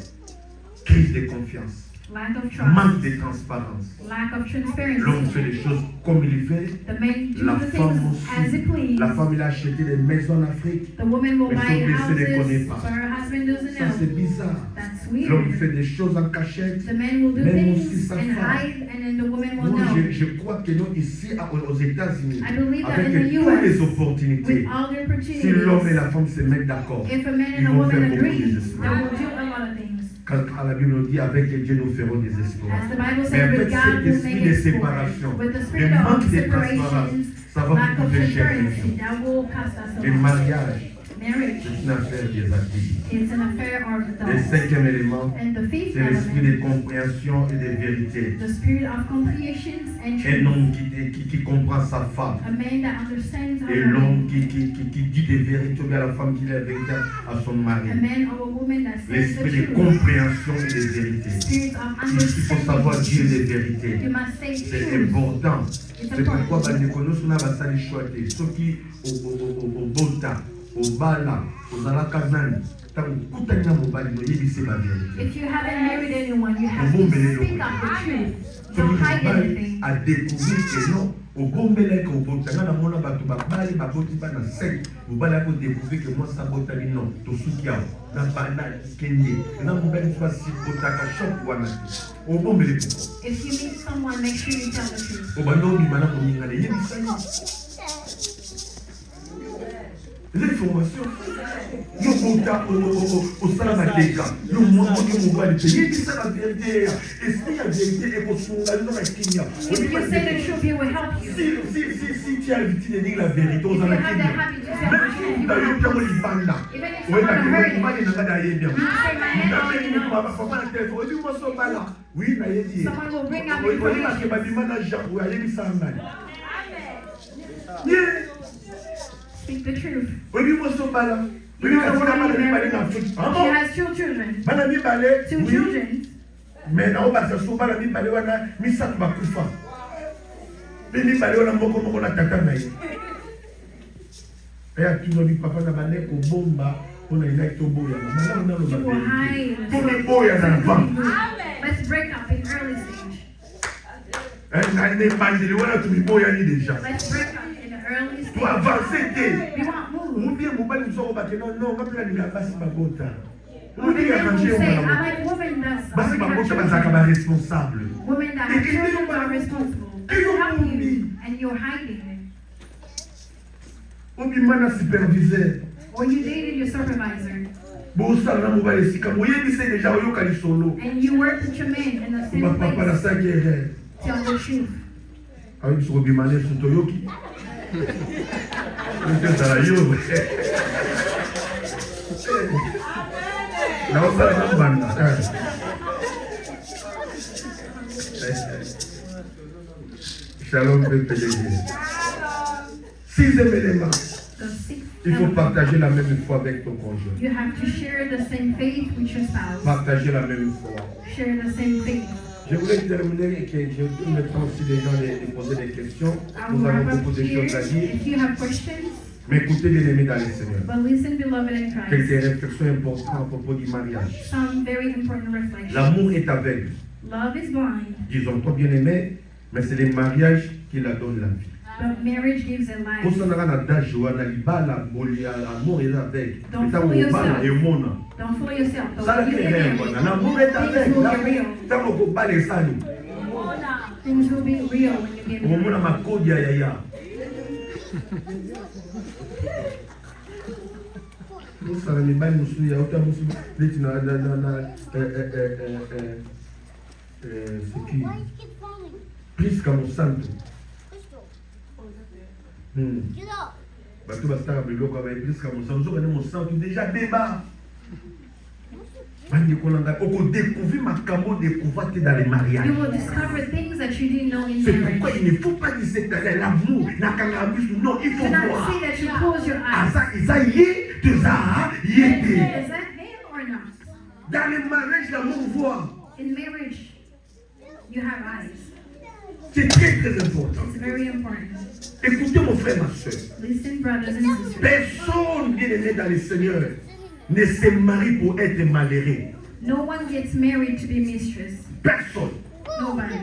Crise de confiance. Lack of Manque trust. de transparence. Lack of L'homme transparency. fait les choses comme il veut. The man do La the femme things as it aussi. please. La femme, il a acheté des maisons en Afrique. The woman will Mais buy son monsieur ne connaît houses, pas. but her husband doesn't Ça, know. c'est bizarre. That's L'homme weird. fait des choses en cachette. The man will do Même aussi things sa and femme. hide, and then the woman will Moi, know. je crois que nous, ici, aux États-Unis, I believe that avec in the toutes les US, opportunités, with all the si l'homme et opportunities, la femme se mettent d'accord, if a man ils and a vont woman faire beaucoup agree, des they exploits. will do a lot of things. Quand la Bible nous dit avec Dieu nous ferons des exploits. As the Bible Mais says, avec with God cet will esprit make de exploits. séparation, With the le spirit of manque de separation, transparence, ça va lack vous of coûter cher. transparency, that will cost us a Le lot. mariage, Marriage, c'est une affaire des actifs. it's an affair of Le the cinquième élément, and the fifth c'est l'esprit element, de compréhension et de vérité. the spirit of comprehension and Un truth. homme qui comprend sa femme. A man that understands Et her l'homme man. qui dit des vérités à la femme qui dit la vérité à son mari. A man or a woman that says the L'esprit de truth. compréhension et de vérité. Spirit of Il faut savoir dire understanding. les vérités. You must say C'est truth. important. It's C'est pourquoi important. bandeko na basali choix te soki obota obala ozalaka nani ntango okutani na mobali noyebise bavérité. If you haven't married anyone, you have to speak up the truth. soki Don't hide mobali anything. adécouvrir ke non obombelaki obotanga na mona bato babali baboti bana 5 mobali ako découvrir ke mwasi abotami non tosuki awa na bana kende na mobali mosu basibotaka shop wana te obombele pourkoi If you meet someone, make sure you tell the truth. obanda obima na koningana yebisani l'information yo bota osala mateka yo mobali te yebisa la vérité esprit ya vérité ekosunga lino na kimia If you say the truth, it will help you. si tu as l'habitude de dire la vérité If you ozala have the kimia habit to tell the truth, you will nayo have ntango peace. libanda Even if someone hurt you, oyebaki nanga nayebia you say my hand already knows. papa na telefone oyebi mwasi obala wi nayebi ye Someone will bring up oyebaki information. babima na jango ayebisaka ngani Speak the truth. oyebi mwasi obala You know the woman bana you mibale married, na afrique she has 2 children. bana mibale 2 children. mais naobasa so bana mibale wana misato bakufa mpe mibale wana moko na tata na ye Et à tout le monde, papa n'a pas né au bomba, on a une acte au boya. You will hide. Pour le boya dans le vent. Let's break up in early stage. Elle n'est pas dit, voilà, tout le boya déjà. Let's break up in the early stage. Pour avancer, We want move. ou bien, vous ne pouvez pas non, non, on va plus aller à Bassi Bagota. Or the men will say, I like women that's Bassi already have Bagota, children. c'est responsable. Women that have children are responsible. They help you and you're hiding. Ou bien, mana superviseur. Or you dated your supervisor. Bon, ça, là, on va les sica. Vous voyez, c'est déjà au Yokali solo. And you work with your man in the On same va pas la place. ça qui est. Tell the truth. Avec ce Robimane sur Toyoki. C'est ça, yo. Là, on va la bande. Shalom, peuple de Dieu. Sixième élément. The sixth Il faut element. partager la même foi avec ton conjoint. You have to share the same faith with your spouse. Partager la même foi. Share the same faith. Je voulais terminer et que j'ai tout le temps si les gens de poser des questions. I Nous will avons wrap up beaucoup de here. choses à dire. If you have questions, Mais écoutez, bien aimés dans le Seigneur. but listen, beloved in Quelques Christ. réflexions importantes à propos du mariage. Some very important reflections. L'amour est aveugle. Love is blind, Disons-toi bien aimé, mais c'est le mariage qui la donne la vie. but marriage gives a Pour life. ça, on a l'adage, on a l'ibala, l'amour est aveugle. Don't Mais tant fool qu'on yourself. parle, et on a. Don't fool yourself. But Ça, when you c'est get vrai, married, l'amour est things aveugle. will be real. Tant qu'on parle, ça, nous. Things will be real when you get Au moment où married. on a code, ya. Nous savons les balles, nous sommes, il y a autant de choses. C'est qui? Plus comme au centre. Parce que basta kabelo kwa ba plus comme au centre. Nous sommes au centre déjà débat. Mani kolanga oko découvrir makambo découvert dans les mariages. You will discover things that you didn't know in C'est pourquoi marriage. il ne faut pas dire que l'amour n'a qu'un abus. Non, il faut Do not voir. say that you close your Ah eyes. ça, ça y est, de ça, y est. Is that him or not? Dans les mariages, l'amour voit. In marriage, you have eyes. C'est très très important. It's very important. Écoutez mon frère, ma soeur. Listen, brothers and sisters. Personne bien aimé dans le Seigneur ne se marie pour être malheureux. No one gets married to be mistress. Personne. Nobody.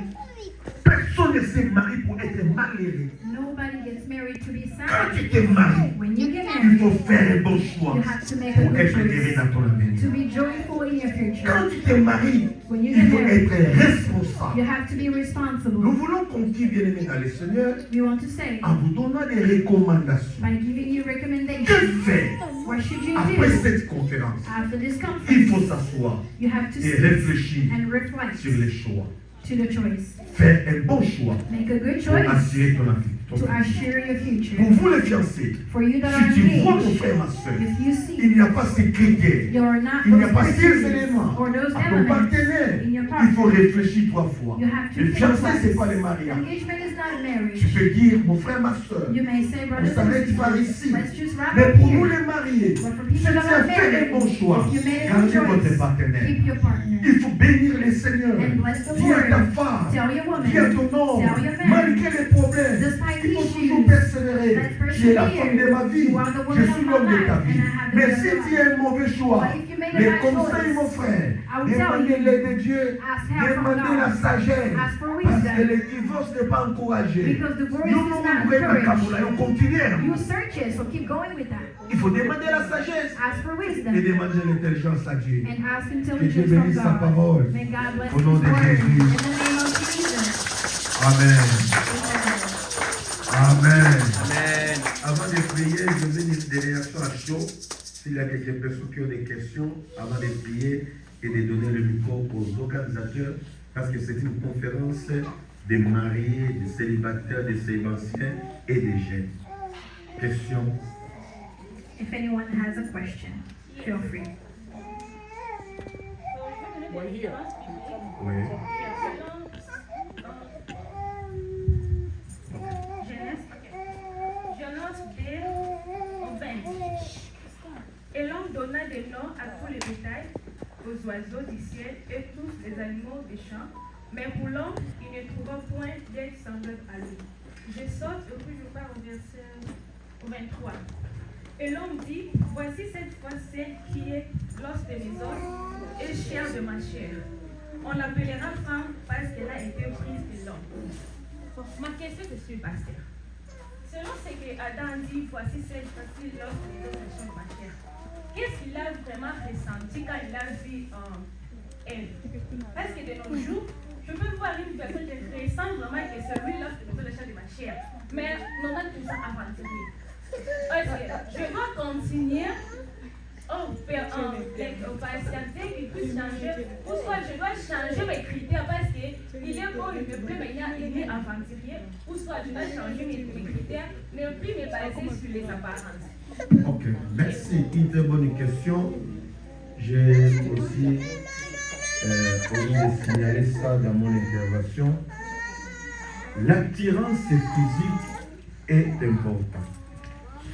Personne ne se marie pour être malheureux. Nobody gets married to be Quand tu sad. te maries, When you get il faut married, faire un bon choix you have to make a pour good être heureux choice. dans ton avenir. To be joyful in your Quand future. tu te maries, When you il get faut married, être responsable. you have to be Nous responsible. voulons conclure, bien aimé dans le Seigneur, We want to say, en vous donnant des recommandations. by giving you Que recommendations, faire what should you après do cette conférence? after this Il conference? faut s'asseoir You have to et sit réfléchir and reflect sur les choix. to the choice. Faire un bon choix Make a good pour choice assurer ton avenir. to assure your future. Pour vous les fiancés, For you that are si tu vois mon engaged, frère, ma soeur, if you il see n'y a pas ces critères, you're not il n'y a those pas ces criteria éléments or those à ton elements partenaire, in your il faut partner, réfléchir 3 fois. you have to Le think fiancé, c'est pas twice. le mariage. Engagement is not a Tu marriage. peux dire, mon frère, ma soeur, You may say, on brothers and s'arrête par sisters, ici. let's just wrap Mais up pour nous here. les mariés, But for si people tu that as are fait married, un bon choix, if you made a gardez good votre choice, partenaire. keep your partner. Il faut bénir les seigneurs. And bless the Dis à ta Lord. femme, Tell your woman. dis à ton homme, Tell your man. malgré les problèmes, Despite il faut issues, toujours persévérer. let's Tu es la persevere. femme de ma vie, You are the je woman suis of l'homme my de ta life, vie. and I have the Mais woman si of tu my as un mauvais choix, But if you make a les bad conseils, choice, mon frère, I will tell demandez you, l'aide de Dieu, ask help from demandez la God. sagesse, Ask for parce que wisdom. le divorce n'est pas encouragé. Because divorce Nous is nous not ouvrons la camoula et on encouraged. continue. You search it, so keep going with that. Il faut demander la sagesse Ask for et wisdom demander l'intelligence à Dieu. and ask Que Dieu intelligence from bénisse sa God. parole. May God bless Au His nom word. de In Jésus. the name of Jesus. Amen. Amen. Amen. Avant de prier, je vais dire des réactions à chaud. S'il y a quelques personnes qui ont des questions, avant de prier et de donner le micro aux organisateurs, parce que c'est une conférence des mariés, des célibataires, des célibataires et des jeunes. Questions? If anyone has a question, feel free. Oui. Genèse 2 au 20. Et l'homme donna des noms à tous les bétails, aux oiseaux du ciel et tous les animaux des champs. Mais pour l'homme, il ne trouva point d'être semblable à lui. Je saute et puis je pars au verset 23. Et l'homme dit, voici cette fois celle qui est l'os de mes os et chair de ma chair. On l'appellera femme parce qu'elle a été prise de l'homme. Ma question est sur pasteur. Selon ce que Adam dit, voici cette fois-ci l'os de mes os et chair de ma chair. Qu'est-ce qu'il a vraiment ressenti quand il a vu elle? Parce que de nos jours, je peux voir une personne qui ressent vraiment que c'est lui l'os de mes os et chair de ma chair. Mais non, pas tout ça aventurier. Ok, je dois continuer patienter qu'il puisse changer. Ou soit je dois changer mes critères parce qu'il est bon, il me plaît, mais il est aventurier. Ou soit je dois changer mes critères, ne plus me baser sur les apparences. Ok, merci. Une très bonne question. J'ai aussi envie de signaler ça dans mon intervention. L'attirance physique est importante.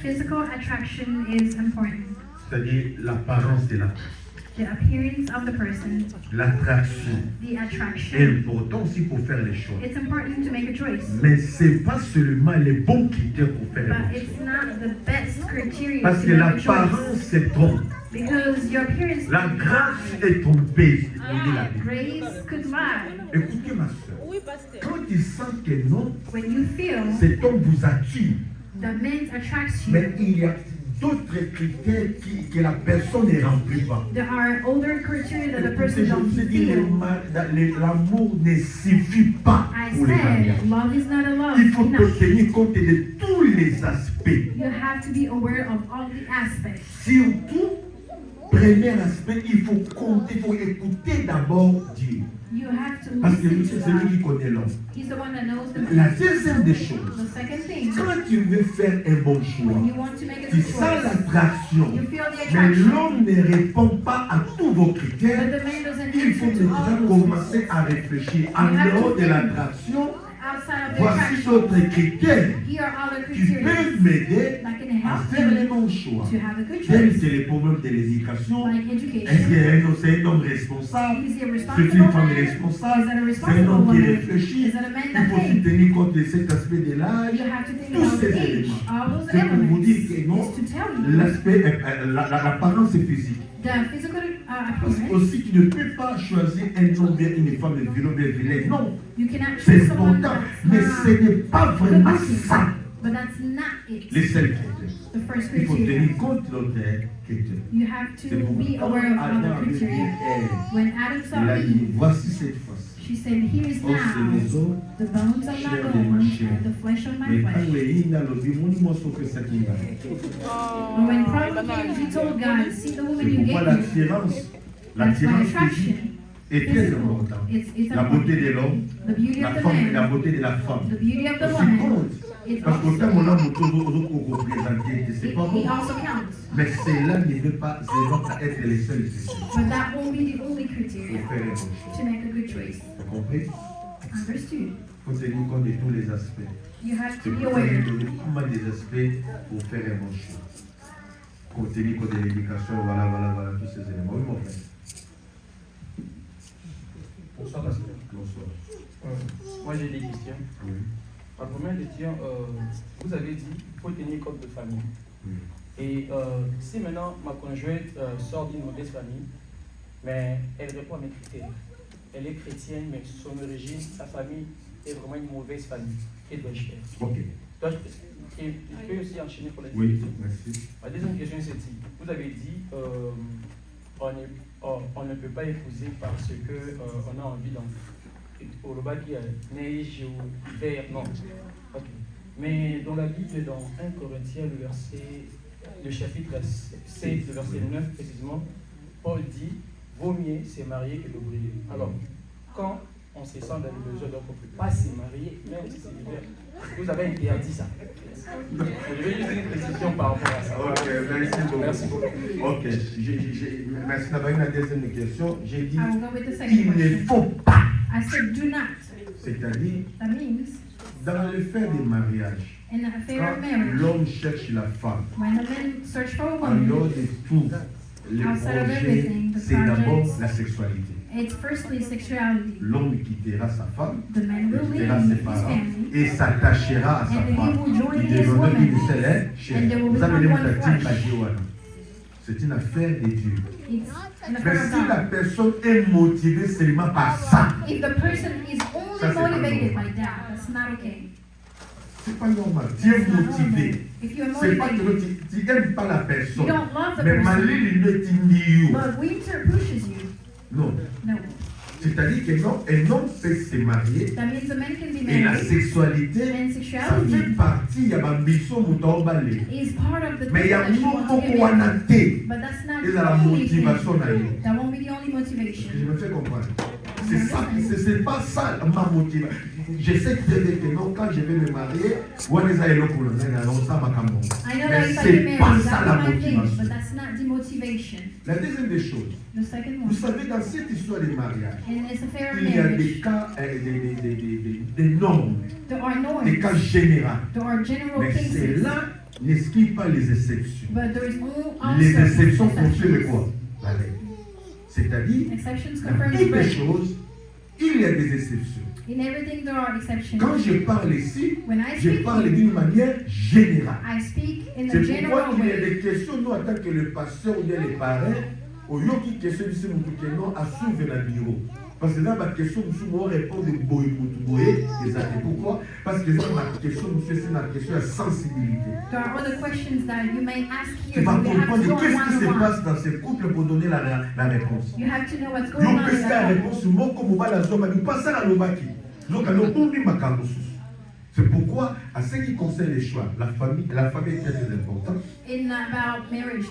Physical attraction is important. C'est-à-dire l'apparence de la personne. The appearance of the person, L'attraction the est attraction. important aussi pour faire les choses. It's important to make a choice, Mais ce n'est pas seulement les bons critères pour faire but les choses. it's not the best criteria Parce to que make a choice. l'apparence se trompe. Because your appearance La grâce est trompée. On dit la Bible. grace could lie. Écoutez ma soeur. Quand tu sens que non, When you feel cet homme vous attire, the man attracts you, mais il y a d'autres critères que la personne ne remplit pas. there are older criteria that the person Écoutez, je don't vous ai dit, feel. l'amour ne suffit pas I pour les mariages. said love is not enough. Il faut tenir compte de tous les aspects. You have to be aware of all the aspects. Surtout, premier aspect, il faut compter, il faut écouter d'abord Dieu. You have to Parce que lui, listen c'est to celui qui God. connaît l'homme. He's the one that knows the La deuxième des choses, The second thing, quand tu veux faire un bon choix, when you want to make a tu good sens choice, l'attraction, you feel the mais attraction, l'homme ne répond pas à tous vos but critères, the man doesn't il faut answer to all déjà those commencer à réfléchir. En dehors de l'attraction, outside of the voici attraction. d'autres critères Here are all the qui criteria peuvent m'aider that can à help faire les you bons choix. to have a good Tels choice, que les problèmes de l'éducation. like Est-ce education. que c'est un homme responsable? Is he a C'est responsible une femme man? responsable? Is that a C'est un responsible homme qui woman? réfléchit? Is that a man Il that faut aussi thinks? tenir compte de cet aspect de l'âge. You have to think Tous about ces the age. éléments. All those C'est pour vous elements dire que non, is to tell you l'aspect, l'apparence physique. the physical Parce appearance. aussi, tu ne peux pas choisir un homme bien, une femme vilaine. Non, You cannot c'est choose someone important. that's Mais not ce n'est pas good vraiment looking, ça. but that's not it. Les seuls critères. The first Il faut criteria. tenir compte d'autres critères. You have C'est to pour be quand aware of Adam other avait vu criteria. Ève, When Adam il saw a dit, Eve, voici cette fois-ci. she said, "Here is Oh, c'est now les os. the bones of my chair de ma bones chair. and the flesh of my Mais quand flesh." il y a le dit, mon morceau que ça qui va. But when problem came, she told God, "See the woman C'est you pourquoi gave me." l'attirance That's why physique attraction est très importante. it's La beauté de l'homme, the beauty la of the femme et la man, beauté de la femme. the beauty of the Aussi woman. compte. It Parce qu'au also, temps mon homme représenté, c'est pas it bon. also counts. Mais cela ne veut pas être les seuls critères But that won't be the only pour criteria faire un bon choix. to make a good choice. Tu as compris? Understood? Il faut tenir compte de tous les aspects. You have C'est to be pour ça que aware. je donne pas mal des aspects pour faire un bon choix. Pour tenir compte de l'éducation, voilà, tous ces éléments. Oui, mon frère. Bonsoir, pasteur. Bonsoir. Moi, j'ai des questions. Oui. Ma première question, vous avez dit qu'il faut tenir compte de famille. Oui. Et si maintenant ma conjointe sort d'une mauvaise famille, mais elle répond à mes critères. Elle est chrétienne, mais son origine, sa famille est vraiment une mauvaise famille. Que dois-je faire? Ok. Je peux aussi enchaîner pour la Oui, question. merci. Ma deuxième question est celle-ci. Vous avez dit on ne peut pas épouser parce qu'on a envie d'en. Au Loba qui neige ou hiver, non. Ok. Mais dans la Bible, dans 1 Corinthiens, le chapitre 7, le verset 9 précisément, Paul dit vaut mieux se marier que de brûler. Alors, quand on se sent dans le besoin, donc on ne peut pas se marier, même si c'est l'hiver, vous avez interdit ça. Je vais juste une précision par rapport à ça. Ok, merci beaucoup. Merci beaucoup. Ok, merci d'avoir une deuxième question. J'ai dit, I will go with the second il ne question. faut pas. I said, do not. C'est-à-dire, That means, dans le fait des mariages, in the affair quand of marriage, l'homme cherche la femme, when the men search for a en dehors woman, de tout, le Outside of projet, everything, the c'est d'abord project la sexualité. It's firstly sexuality. L'homme quittera sa femme, The man will leave quittera ses his parents family, et s'attachera à sa and then he femme. will join Il his deviendra woman, une seule and chair. they will Vous avez become les one mots flesh. c'est une affaire de Dieu. It's an Mais affair of si la God. personne est motivée seulement par ça, If the person is Ça, only c'est pas motivated normal. by that, that's not okay. c'est pas normal. Tu es It's not motivé. normal. If you're C'est pas que motivated, tu n'aimes pas la you personne. don't love the Mais person, malgré le but winter pushes you. non. No. C'est-à-dire que non, un homme peut se marier That means a man can be et la married, sexualité, and ça fait sexuality partie, il y a ma mission moutombalé. is part of the Mais il y a thing that you want to beaucoup give in. wanate. But that's not Et dans the la only thing. motivation na yo. That won't be the only Je motivation. me fais comprendre. C'est ça, c'est pas ça ma motivation. Je sais très bien que non, quand je vais me marier, on les a éloqués pour le faire, alors ça m'a camon. I know that Mais if I get c'est pas married, ça that's la what I think, motivation. but that's not the motivation. La deuxième des choses, The second vous one, savez, dans cette histoire de mariage, and it's a fair il y a des marriage. cas, des normes, There are norms, des cas généraux. there are general Mais cases, cela n'exclut pas les exceptions. but there is also Les exceptions confirment exceptions. quoi? La règle. C'est-à-dire, Exceptions dans confirm toutes the les rule. choses, il y a des exceptions. In everything there are exceptions. Quand je parle ici, When I je speak, parle d'une manière générale. I speak in a C'est general pourquoi il y a way. des questions, nous, en tant que le pasteur ou bien les parents, au lieu de question ici, nous nous à suivre dans le bureau. Parce que là, ma question, nous sommes répondre de boy pour boyer. Pourquoi? Parce que là, ma question, nous c'est ma question de sensibilité. There are other questions that you may ask Tu here. vas So we have to comprendre go qu'est-ce qui se one-on-one. passe dans ces couples pour donner la réponse. You have to know what's going Yo, on in qu'est-ce que la that couple. réponse? Moi, comme on va la zone, nous passons à l'obaki. Donc, alors, on dit ma carence. C'est pourquoi, à ce qui concerne les choix, la famille est très, très importante. In about marriage,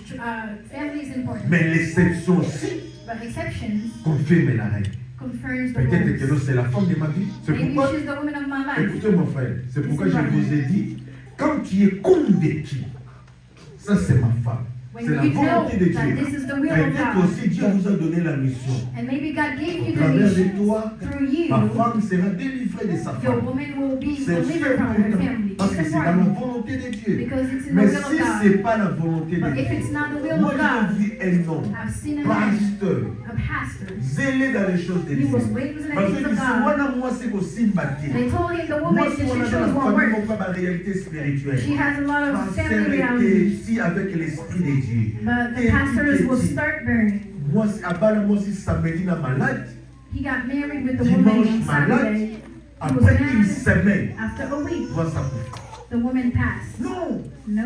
family is important, Mais l'exception aussi but exceptions confirme la règle. confirms the Peut-être que rules. non, c'est la femme de ma vie. C'est Maybe pourquoi, she's the woman of my life. écoutez mon frère, c'est pourquoi je vous ai dit, quand tu es convaincu, ça c'est ma femme. When C'est la you know volonté de that Dieu. this is the will of Peut-être God, aussi Dieu vous a donné la mission. and maybe God gave Au you the travers de mission toi, through you, ma femme sera délivrée de sa your femme. woman will be C'est delivered from her important. family. Parce que It's c'est dans la important volonté de Dieu. because it's in the Mais will of si ce n'est God. pas la volonté de But if Dieu, it's not the will moi of j'ai God, vu un homme, I've seen a man, pasteur, a pastor. zélé dans les choses de He Dieu. was raised in the Parce things que of c'est God. moi c'est aussi bâti. They told him the Moi, woman si that on she a dans la chose won't famille, work. on pas la réalité spirituelle. She has a lot of Pasteur family était values, ici avec l'esprit de Dieu. but the Et pastors will petit. start burning. Moi, moi aussi, samedi, na malade. He got married with the woman Dimanche on malade. Saturday. He was Après une mad. semaine, After a week, moi, ça coupe. the woman passed. Non, No,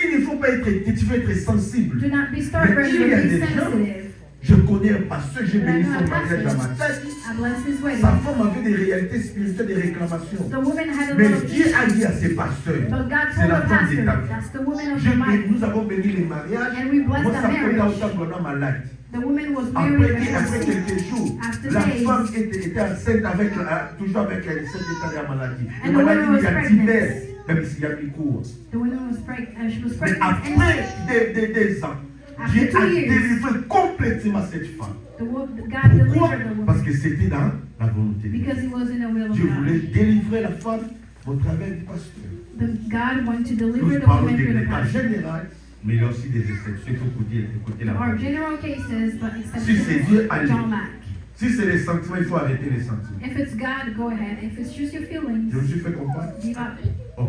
il ne faut pas être, tu veux être sensible. do not be stubborn, Mais il y but a be des gens, sensitive. je connais un pasteur, j'ai But I béni know a son mariage dans ma pastor. tête. I blessed his Sa wedding. femme avait des réalités spirituelles, des réclamations. The woman had a Mais lot of Dieu a issues, dit à ses pasteurs, but God c'est told la the femme de ta pastor, vie. that's the woman of your life. Nous avons béni les mariages. And we blessed Moi, the ça peut marriage. être autant malade. The woman was Après, married and après was quelques jours, After la days. femme était enceinte avec, toujours avec cet état de la maladie. And La the maladie, woman il y a was 10 pregnant. mères, même s'il y a plus court. The woman was pregnant. She was Mais pregnant. après des ans, After Dieu 2 a years. délivré complètement cette femme. God Pourquoi? delivered the Parce woman que c'était dans la volonté de Dieu. because it was in the will of Dieu voulait God. délivrer la femme au travers du pasteur. God wanted to deliver Nous the parlons woman de through the l'état pastor. général, mais il y a aussi des exceptions. Il faut écouter la There are parole. general cases, but Si c'est Dieu, exceptions allez. don't lack. Si c'est les sentiments, il faut arrêter les sentiments. If it's God, go ahead. If it's just your feelings, Je me suis fait comprendre? give up. Ok.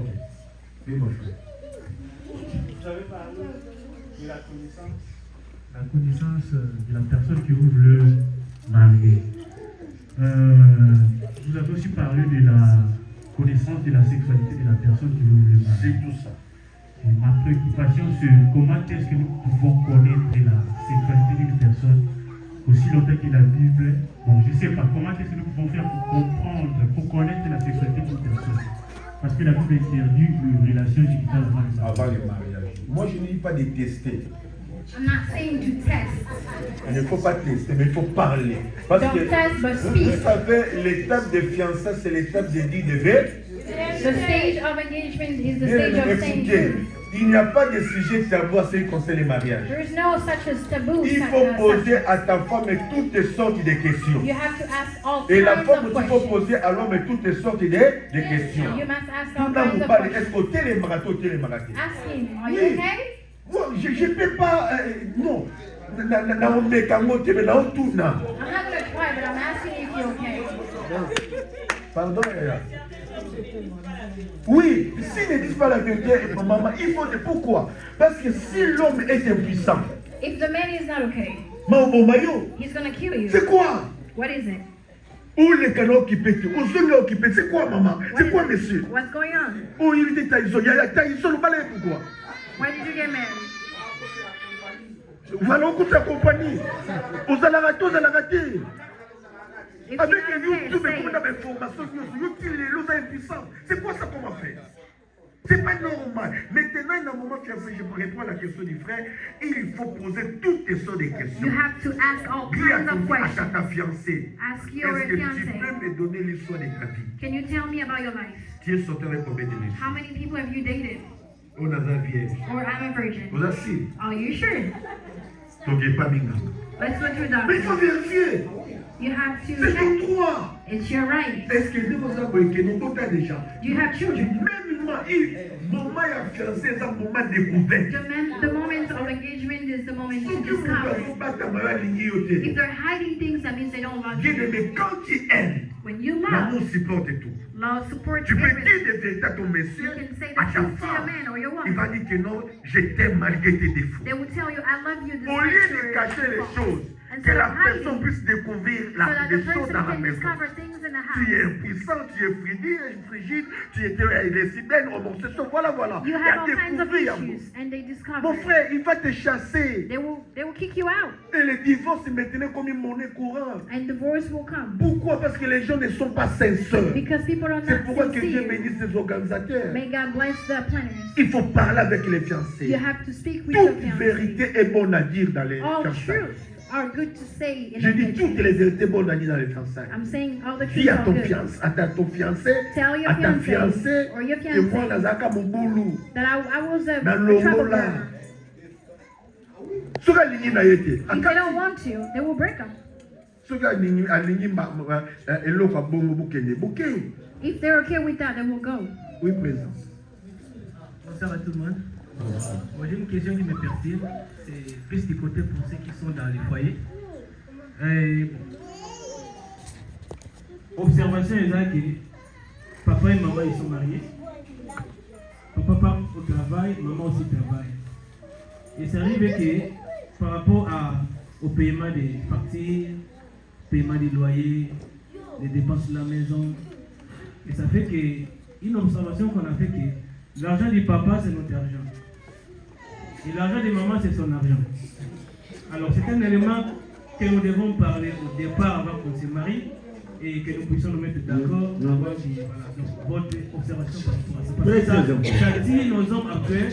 Oui, mon frère. Vous avez parlé de la connaissance. La connaissance de la personne que vous voulez marier. Vous avez aussi parlé de la connaissance de la sexualité de la personne que vous voulez marier. C'est tout ça. Et ma préoccupation, c'est comment est-ce que nous pouvons connaître la sexualité d'une personne aussi longtemps que la Bible. Bon, je ne sais pas comment est-ce que nous pouvons faire pour comprendre, pour connaître la sexualité d'une personne. Parce que la Bible interdit une relation génitale Avant le mariage. Moi, je ne dis pas de tester. I'm not saying to test. Il ne faut pas tester, mais il faut parler. Parce que, Don't test, but vous speak. savez, l'étape de fiançailles, c'est l'étape de dire de vrai. The stage of engagement is the stage of saying Écoutez, truth. il n'y a pas de sujet tabou à ce qui concerne le mariage. There is no such as taboo. Il faut poser à ta femme toutes sortes de questions. You have to ask all Et la kinds femme, of il faut questions. poser à l'homme toutes sortes de questions. You must ask Tout all le kinds monde of parle, questions. est-ce que tu es marié ou tu es marié? Ask him, are you Oui. okay? Moi, je ne peux pas, non. Na omeka mote, mais na otuna. I'm not going to but I'm asking if you're okay. Pardon, Yaya. Oui, s'ils ne disent pas la vérité, maman, il faut dire pourquoi. Parce que si l'homme est impuissant, If the man is not okay, Mayo, he's going to kill you. c'est quoi? What is it? Où les canaux occupés, où sont les occupés? C'est quoi, maman? C'est quoi, monsieur? What's going on? Où il était Taïso? Yaya, Taïso, le balai, pourquoi? Why did you get married? Voilà, on t'accompagne. Aux alaratos, à l'araté. If Avec you're not YouTube, okay, on say a it. des formations, YouTube, les lots impuissants. C'est quoi ça qu'on va faire? C'est pas normal. Maintenant, dans un moment fiancé, je réponds à la question du frère, il faut poser toutes les sortes de questions. You have to ask all Dis à kinds of ton à questions. ta fiancée, Ask your est-ce que tu fiancé, peux me donner l'histoire de ta vie? can you tell me about your life? Tu es sorti avec combien de livres? How many people have you dated? On a un vierge. Or I'm a virgin. Vous asseyez. Are you sure? Donc, il n'est pas minga. Let's go through Mais il faut that. vérifier. You have to C'est ton check. droit. It's your right. Est-ce que nous avons que nous avons déjà? Do you have children? Même moi, moment à fiancé, c'est un moment découvert. The moment of engagement is the moment Si to tu veux discover. pas ta maman lignée au If thé. they're hiding things, that means they don't love Dis, you. mais quand tu aimes, When you l'amour love, supporte tout. love supports Tu peux everything. dire des vérités à ton monsieur, You can say à the ta truth to a femme. man or your Il va woman. dire que non, je t'aime malgré tes défauts. They will tell you, I love you Au lieu despite de your cacher les faults. choses, que Instead la of personne hiding, puisse découvrir so that les the choses person dans la can maison. discover things in the Tu es house. impuissant, tu es frigide, tu étais lesbienne, homosexuel, voilà. You Il have a all kinds of découvert. issues, and they discover Mon it. frère, il va te chasser. They will kick you out, Et le divorce est maintenant comme une monnaie courante. and divorce will come. Pourquoi? Parce que les gens ne sont pas sincères. Because people are C'est not pourquoi que Dieu sincere. bénisse les organisateurs. May God bless the planners. Il faut parler avec les fiancés. You have to speak with your Toute fiancé. vérité est bonne à dire dans les All fiançailles. truths are good to say in Je dis toutes engagement. les vérités bonnes à dire dans les fiançailles. I'm saying all the Dis truths à are ton good. fiancé, à ton fiancé, Tell your à ta fiancé fiancée, or your que moi, fiancé Nazaka Mouboulou, that I was a dans trouble l'homo là. girl. Soki alingi na ye te, If they don't want to, they will break them. soki alingi eloko abongo bokende bokende. If they're okay with that, they will go. Oui, président. Bonsoir à tout le monde. Moi, j'ai une question qui me perturbe. C'est plus du côté pour ceux qui sont dans les foyers. Observation est là que papa et maman ils sont mariés. Papa part au travail, maman aussi travaille. Et c'est arrivé que par rapport au paiement des factures, paiement des loyers, les dépenses de la maison, et ça fait que une observation qu'on a fait que l'argent du papa c'est notre argent. Et l'argent de maman c'est son argent. Alors c'est un élément que nous devons parler au départ avant qu'on se marie et que nous puissions nous mettre d'accord. Voilà, donc votre observation par rapport à ça. Parce que ça attire nos hommes après.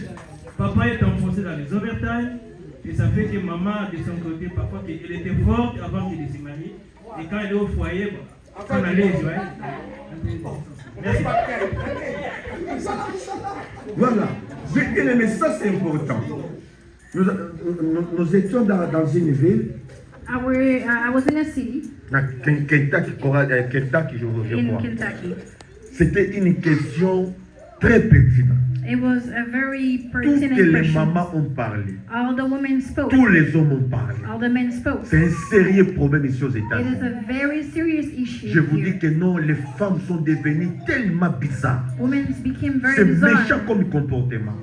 Papa est enfoncé dans les overtime et ça fait que maman de son côté, parfois elle était forte avant qu'elle se marie. Et quand elle est au foyer, bon, on allait, ouais. Merci. Voilà. Mais ça, c'est important. Nous étions dans une ville, I was in a city dans Kentucky, je in crois. Kentucky. C'était une question très pertinente. It was a very Toutes pertinent les question. mamans ont parlé. All the women spoke. Tous les hommes ont parlé. All the men spoke. C'est un sérieux problème ici aux It is États-Unis. a very serious issue Je vous here. dis que non, les femmes sont devenues tellement bizarres. Women became C'est very méchant bizarre. comme comportement.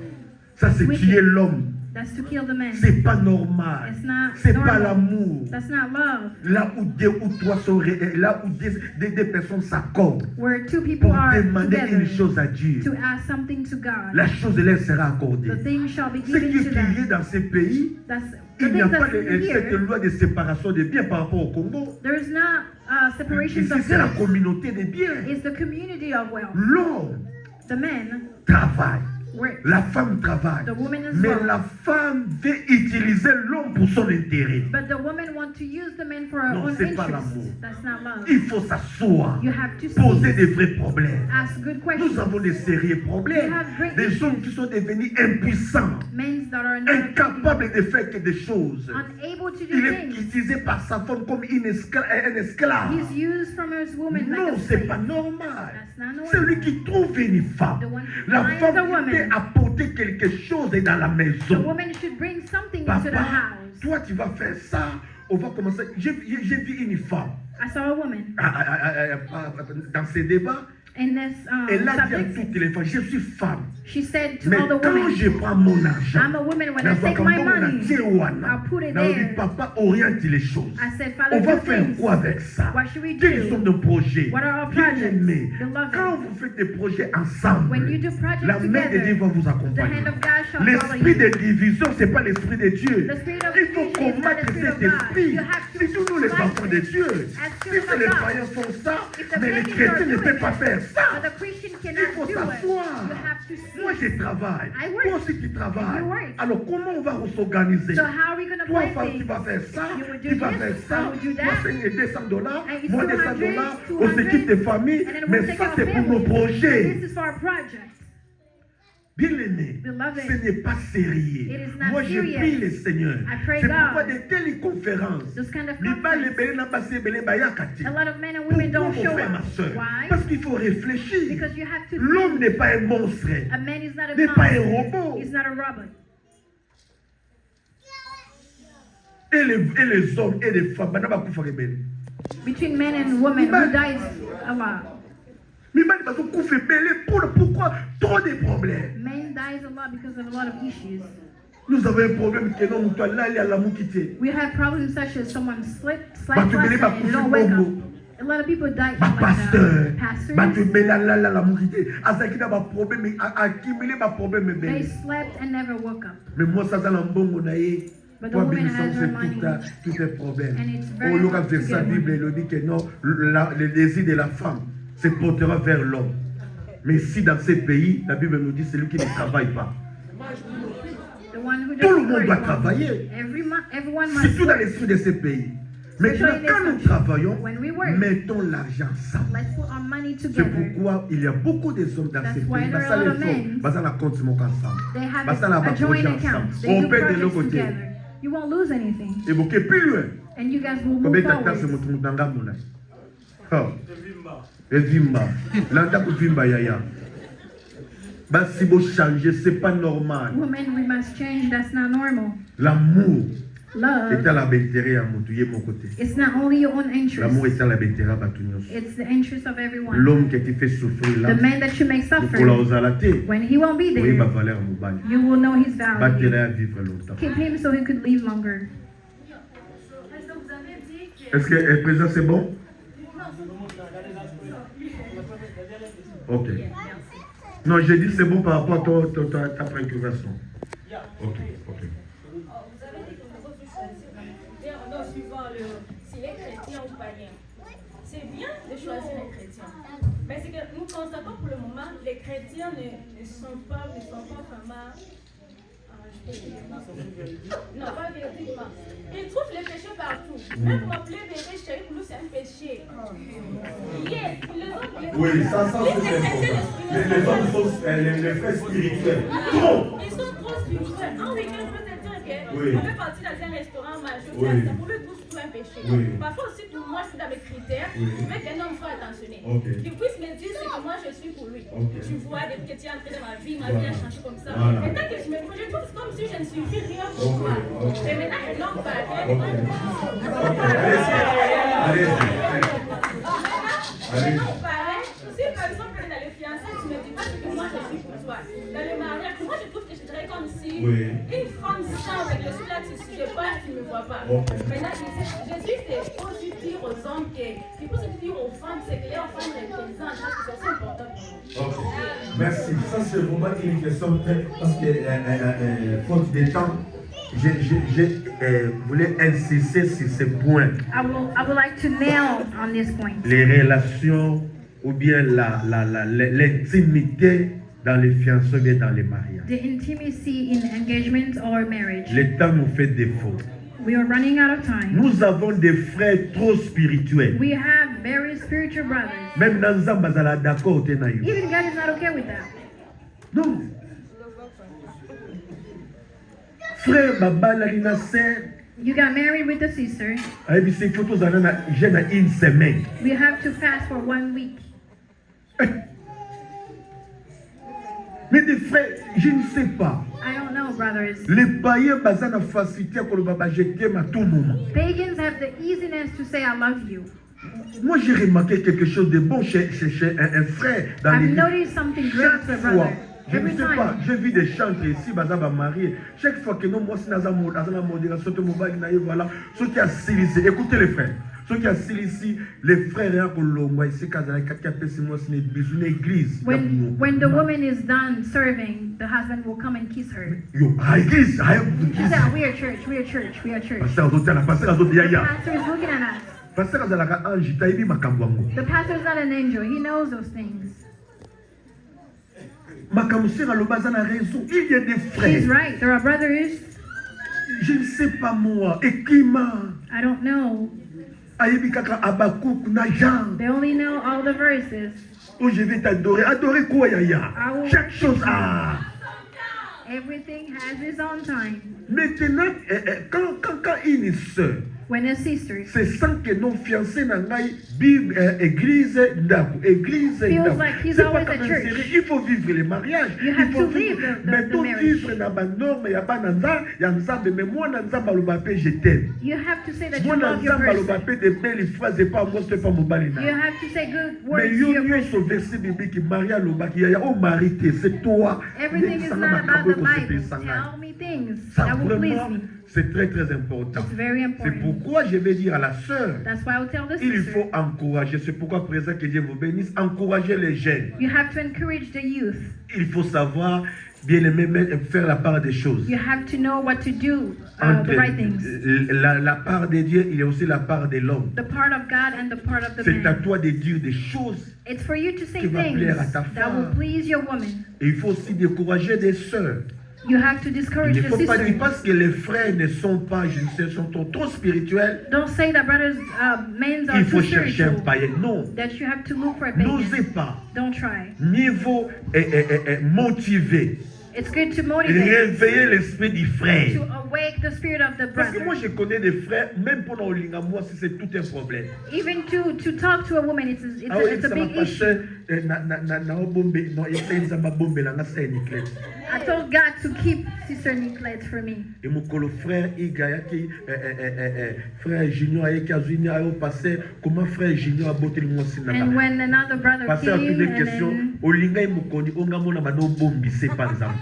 Ça, c'est tuer l'homme. That's to kill the men. C'est pas normal. It's not C'est pas normal. l'amour. That's not love. Là où deux ou trois sont là où des personnes s'accordent Where two people pour are demander together une chose à Dieu, to ask something to God, la chose leur sera accordée. the thing shall be Ce qui given est to crié them. dans ces pays, That's il the n'y a thing pas that's cette here. loi de séparation des biens par rapport au Congo. There's not separations Ici, of c'est la goods. communauté des biens. It's the community of wealth. L'homme The men travaille. work. La femme travaille. The woman is Mais work. la femme veut utiliser l'homme pour son intérêt. But the woman wants to use the men for her Non, own c'est pas interest. l'amour. That's not love. Il faut s'asseoir, You have to poser speak, des vrais problèmes. ask good questions. Nous avons des sérieux problèmes. We have great Des issues. hommes qui sont devenus impuissants, Men that are not incapables de faire que des choses. unable to do Il est things. utilisé par sa femme comme un esclave. He's used from his woman Non, like a c'est slave. pas normal. That's not normal. Celui qui trouve une femme, The one who la finds femme a woman. peut apporter quelque chose dans la The maison. woman should bring something into the Papa, house. toi tu vas faire ça on va commencer. J'ai vu une femme I saw a woman dans ces débats. in this Elle a dit à subject. toutes les femmes, je suis femme. She said to Mais all the quand women, je prends mon argent, I'm a woman. When I take my money, I'll put it there. papa oriente les choses. I said, On Father, va do faire things. quoi avec ça? What should we Quels sont do? nos projets? What are our Bien projects? aimé, Beloved. quand vous faites des projets ensemble, When you do projects la main de Dieu together, va vous the accompagner. hand of God shall follow L'esprit de you. division, ce n'est pas l'esprit de Dieu. The spirit of Il faut division is not combattre the spirit cet of God. esprit. You have to C'est nous les fight enfants de it. Dieu. As Si children c'est les of God. païens font ça, If the mais les pagans chrétiens are ne doing peuvent pas it, faire ça. but the Christian Il cannot faut do it. s'asseoir. You have to Moi, see. je travaille. I work. Toi aussi, tu travailles. You work. Alors, comment on va s'organiser? So how are we going to Toi, play femme, tu things? vas faire ça, You would do tu vas this, faire I ça. would do Moi, that. c'est $200, And it's moi, $200. 200, On s'équipe des familles, and then mais we'll take ça, our c'est pour nos family. projets. This is for our project. Bien aimé, Beloved, ce n'est pas sérieux. it is not Moi, je serious. prie le Seigneur. I pray C'est God. pourquoi de telles conférences, Those kind of libale conferences, ebele na basi ebele bayakati. a lot of men and women Pourquoi, don't mon show frère, ma up. soeur? Why? Parce qu'il faut réfléchir. Because you have to L'homme think. n'est pas un monstre. A man is not a N'est pas un monster. robot. He's not a robot. Et les hommes et les femmes, Between men and women, who dies a lot? pourquoi trop de problèmes? Men dies a lot because of a lot of issues. Nous avons un problème que non, nous allons aller à la moukité. We have problems such as someone slept Bah, last tu night mêles pas and they don't wake pour up. A lot of people die Bah, like pasteur, pastors. bah, tu mêles la moukité. Azaki n'a pas problème, accumuler ma problème. They slept and never woke up. Mais moi, ça, dans l'ambongo, naïe. But the Toi, woman bénissons, has her c'est money. tout est problème. And it's very Au lieu hard de to sa get Bible, money. il dit que non, le désir de la femme se portera vers l'homme. Mais si dans ces pays, la Bible nous dit c'est lui qui ne travaille pas. The one who Tout le doesn't monde work doit won't. travailler. Everyone must Surtout dans work. l'esprit de ces pays. Maintenant, Especially in this quand nous country. travaillons, When we work, mettons l'argent ensemble. let's put our money C'est together. pourquoi il y a beaucoup de hommes dans That's ces why pays. there are Basa a lot les of men. hommes, basa la compte ensemble. They have Basa la a joint projet account. ensemble. They On do paie de l'autre projects côté. together. You won't lose anything. Évoquer plus loin. And you guys will move Combien de temps c'est forward. mon tanga mouna? Oh. Evimba. Landa kuvimba yaya. Bah si vous changez, c'est pas normal. Women, we must change. That's not normal. L'amour est Love, à la bêterie à mon mon côté. it's not only your own L'amour interest. est à la bêterie à Batunios. It's the interest of everyone. L'homme qui te fait souffrir là, The man that you make pour la suffer, osalaté, when he won't be oui, ma there, valeur mobile. you will know his Battez-la à value. vivre longtemps. Keep him so he could live longer. Est-ce que vous avez dit que... Est-ce que le président c'est bon? Ok. Non, j'ai dit c'est bon par rapport à ta préoccupation. Ok, ok. Vous avez dit qu'on peut choisir suivant s'il est chrétien ou païen. C'est bien de choisir les chrétiens. Mais c'est que nous constatons pour le moment, les chrétiens ne sont pas vraiment... Non, pas véridiquement. Ils trouvent les péchés partout. Même m'appeler bébé chéri, pour nous, c'est un péché. Yes, Oui, ça c'est les hommes sont les frères spirituels. Trop. Ils sont trop spirituels. En week-end, je peux te dire Oui. qu'on peut partir dans un restaurant manger. Oui. C'est pour lui tout un péché. Oui. Parfois aussi, pour moi, je suis dans mes critères. Oui. Je veux qu'un homme soit attentionné. Ok. Qu'il puisse me dire ce que moi je suis pour lui. Ok. Tu vois des chrétiens entrés dans ma vie Voilà. a changé comme ça. Voilà. Et tant que je me trouve comme si je ne suis rien pour Ok, toi. ok. Et maintenant, un homme pareil. Ok. Allez-y. Non, pareil, si par exemple dans les fiançailles, tu ne me dis pas ce que moi je suis pour toi. Dans le mariage, moi je trouve que je dirais comme si Oui. une femme sans avec le soulage, si je parle, tu ne me vois pas. Ok. Maintenant, Jésus, c'est aussi dire aux hommes que, il faut aussi dire aux femmes, c'est que les femmes représentent, parce que c'est aussi important pour nous. Ok. Merci. Ça c'est vraiment une question très... Parce que faute de temps, je voulais insister sur ce point. I would like to nail on this point. Les relations ou bien l'intimité dans les fiançailles ou bien dans les mariages. The intimacy in engagement or marriage. Le temps nous fait défaut. We are running out of time. Nous avons des frères trop spirituels. We have very spiritual brothers. Même dans Zambazala d'accord, tu es naïf. Even God is not okay with that. Non. Frère Baba Lalina sœur, You got married with a sister. il faut tous en une semaine. We have to fast for 1 week. Mais des frères, je ne sais pas. I don't know, brothers. Les païens basent na facilité pour le baba jeter ma tout moment. Pagans have the easiness to say I love you. Moi j'ai remarqué quelque chose de bon chez un frère dans I've l'église. noticed something great with a Chaque fois, brother. je ne Every sais pas, time. j'ai vu des chantres ici, bazaba marié. Chaque fois que nous, moi, si nous avons la modération, voilà, ceux qui assis ici, écoutez les frères. Ceux qui assis ici, les frères, ici, une église. When the woman is done serving, the husband will come and kiss her. Yo, église, She said, we are church, we are church, we are church. pasteur The pastor is looking at us. pasteur azalaka ange tayebi makambo yango The pastor is not an angel. He knows those things. makambo sera aloba aza na raison. Il y a des He's frères, right. There are brothers. je ne sais pas moi, ekima I don't know. ayebi kaka Abakouk na Jean. They only know all the verses. Oh, je vais t'adorer. Adorer quoi, Yaya? I will Chaque chose. Ah. Everything has its own time. Maintenant, quand une sœur, When a sister c'est sans que non fiancé n'a Bible, église, ndako, église, feels ndako. like he's C'est pas always comme at une church. série. Il faut vivre les mariages. You Il have faut to live vivre. the Mais tout marriage. vivre na ba norme, ya ba nanza, ya nzambe, mais moi nanza baloba pe je t'aime. You have to say that you Moi love your nanza baloba person. pe de belles phrases et pas moi c'est pas mon balina. You have to say good Mais words to yo your yo person. ce verset biblique Maria lobaki ya oh marité, c'est toi. Everything is not about the Bible. Tell me things Ça that will please vraiment, me. c'est très très important. It's very C'est important. pourquoi je vais dire à la sœur, That's why I will tell the il sister. faut encourager. C'est pourquoi présent que Dieu vous bénisse, encourager les jeunes. You have to encourage the youth. Il faut savoir bien aimer faire la part des choses. You have to know what to do, Entre the right things. la part de Dieu, il y a aussi la part de l'homme. The part of God and the part of the C'est à man. toi de dire des choses. It's for you to say qui va things plaire à ta that will femme. please your woman. Et il faut aussi décourager des sœurs. You have to Il discourage ne the faut pas dire sister. parce que les frères ne sont pas, je ne sais, sont trop spirituels. Don't say that brothers, men are Il faut too chercher un spiritual. païen. Non, That you have to look for a pagan. n'osez pas. Don't try. Mieux vaut motiver, It's good to motivate, réveiller l'esprit du frère. to awake the spirit of the Parce que moi, brother. je connais des frères, même pour nos lignes à moi, si c'est tout un problème. Even to talk to a woman, it's Ah oui, it's a ça big m'a issue. passé, na bombe, non, il y a ça m'a bombe, là, c'est une clé. I told God to keep Sister Nicolette for me. Et mon colo frère, il y a qui, frère Junior, il y a qui a passé, comment frère Junior a botté le mot And when another brother passer à toutes came, les questions, au linga il mukoni, on gamona mano bombi, c'est par exemple.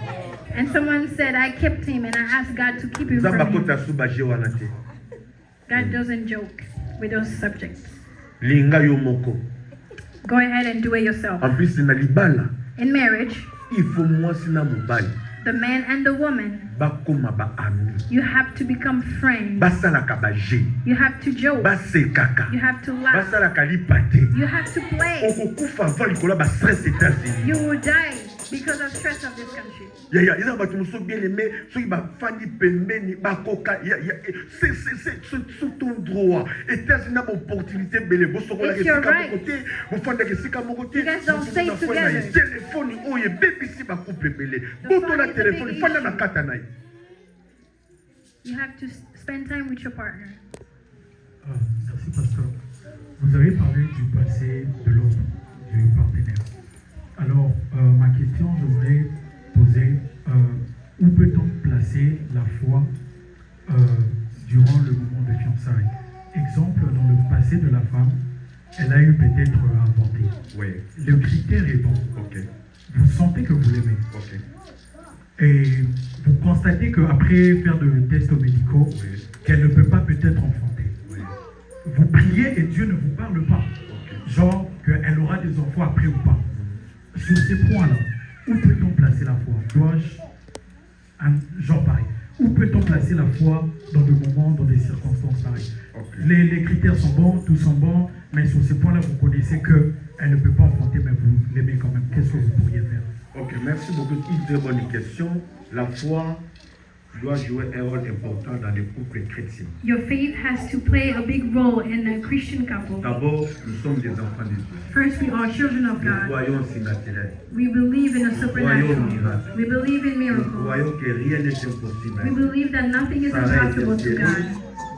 and someone said, I kept him and I asked God to keep him Zamba from him. kota subaje wanate. God doesn't joke with those subjects. Linga yo moko. Go ahead and do it yourself. En plus, na libala, In marriage, il faut moi sina mobali. the man and the woman, Bakoma ba ami. you have to become friends. Basala kabaje. You have to joke. Basekaka. You have to laugh. Basala kalipate. You have to play. Okokufa avant likola ba stress États-Unis. You will die because of stress of this country. Ya ils ont battu muso bien aimé, ceux qui ba fandi pembeni bakoka c'est ton droit. États-Unis na opportunité belle bo sokola It's ke your sika right. mo côté, bo fanda ke sika mo côté. You guys don't stay together. Téléphone oye bébé si ba couple belé. The Boto phone na is a téléphone big fanda na issue. kata na. You have to spend time with your partner. Merci, pasteur. Vous avez parlé du passé de l'autre, du partenaire. Alors, ma question, je voudrais poser, où peut-on placer la foi durant le moment de fiançailles? Exemple, dans le passé de la femme, elle a eu peut-être inventé. Oui. Le critère est bon. OK. Vous sentez que vous l'aimez. OK. Et vous constatez qu'après faire de tests médicaux, Oui. qu'elle ne peut pas peut-être enfanter. Oui. Vous priez et Dieu ne vous parle pas. OK. Genre qu'elle aura des enfants après ou pas. Sur ces points-là, où peut-on placer la foi? Genre pareil. Où peut-on placer la foi dans des moments, dans des circonstances pareilles? OK. Les critères sont bons, tous sont bons, mais sur ces points-là, vous connaissez qu'elle ne peut pas enfanter, mais vous l'aimez quand même. Qu'est-ce que vous pourriez faire? Ok, merci beaucoup. Une très bonne question. La foi doit jouer un rôle important dans les couples chrétiens. Your faith has to play a big role in a Christian couple. D'abord, nous sommes des enfants de Dieu. First, we are children of Nous God. croyons au naturel. We believe in a Nous croyons au supernatural. miracle. We believe in Nous miracles. croyons que rien n'est impossible. We believe that nothing is Sarah impossible était to God.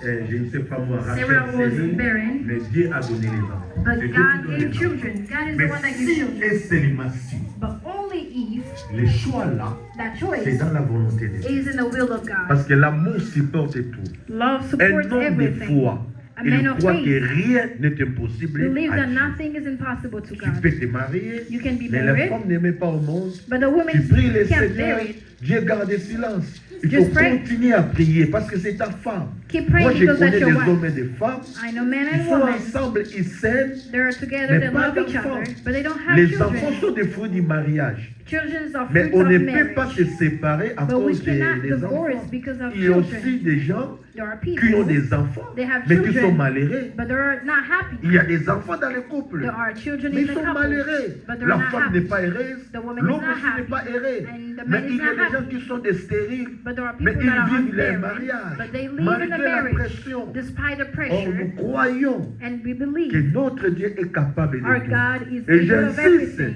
stérile, je ne sais pas moi, Sarah Rachel was stérile, barren, mais Dieu a donné les enfants. but C'est Dieu qui God donne gave les children. enfants. God is the Mais one that gives si children. et seulement si But only if Le choix là, That c'est choice dans la volonté de Dieu. is in the will of God. Parce que l'amour supporte tout. Love Un supports homme de everything. foi, A il man of croit faith que rien n'est impossible believes à that Dieu. nothing is impossible to Tu God. peux te marier, You can be mais la married, femme n'aimait pas au monde. but the woman Tu pries le can't Seigneur, marry. Dieu garde silence. Il faut Just pray. continuer à prier parce que c'est ta femme. Keep praying Moi, je because connais that's des your wife. hommes et des femmes. I know men Ils and sont women. ensemble, ils s'aiment. They're together, Mais they pas love each d'enfants. other, but they don't have Les children. enfants sont des fruits du mariage. Children are Mais fruits on ne of peut marriage. pas se séparer à But we cause des cannot des enfants. divorce because of Il y a children. aussi des gens There are qui ont people, des enfants, they have mais qui sont children, malheureux. but they're not happy. Il y a des enfants dans le couple, There are children mais in ils the sont couple, malheureux. but they're La not femme happy. n'est pas heureuse, The woman is l'homme not aussi n'est happy, pas heureux. and the Mais man is il y a not des gens happy. qui sont des stériles, But there are mais people that are ils vivent leur unmarried, mariage but they live in malgré the la marriage pression. despite the Or pressure, nous croyons and we que believe notre Dieu est capable de our tout. God is Et able of j'insiste, everything.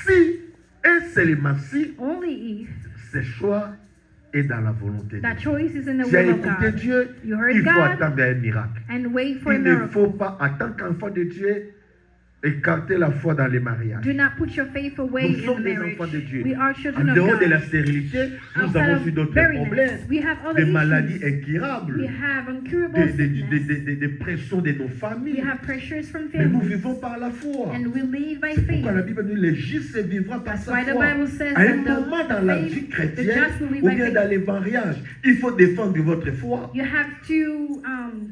si et seulement si Only if ce choix est dans la volonté de that Dieu. choice is in the Tu as will of écouté God. Dieu, You heard il faut God attendre un miracle. and wait for a Il ne miracle. faut pas, en tant qu'enfant de Dieu, écarter la foi dans les mariages. Do not put your faith away Nous in sommes the des marriage. enfants de Dieu. We are En children of dehors de la God. stérilité, nous Outside avons of aussi d'autres barrenness, problèmes, we have other des maladies issues. incurables, We have incurable sickness. des pressions de nos We familles. have pressures from Mais nous family. vivons par la foi. And we live by C'est faith. pourquoi la Bible nous dit le juste vivra par That's sa why the foi. Bible says À un that moment the dans la faith, vie the chrétienne, just will live ou by bien faith. dans les mariages, il faut défendre votre foi. You have to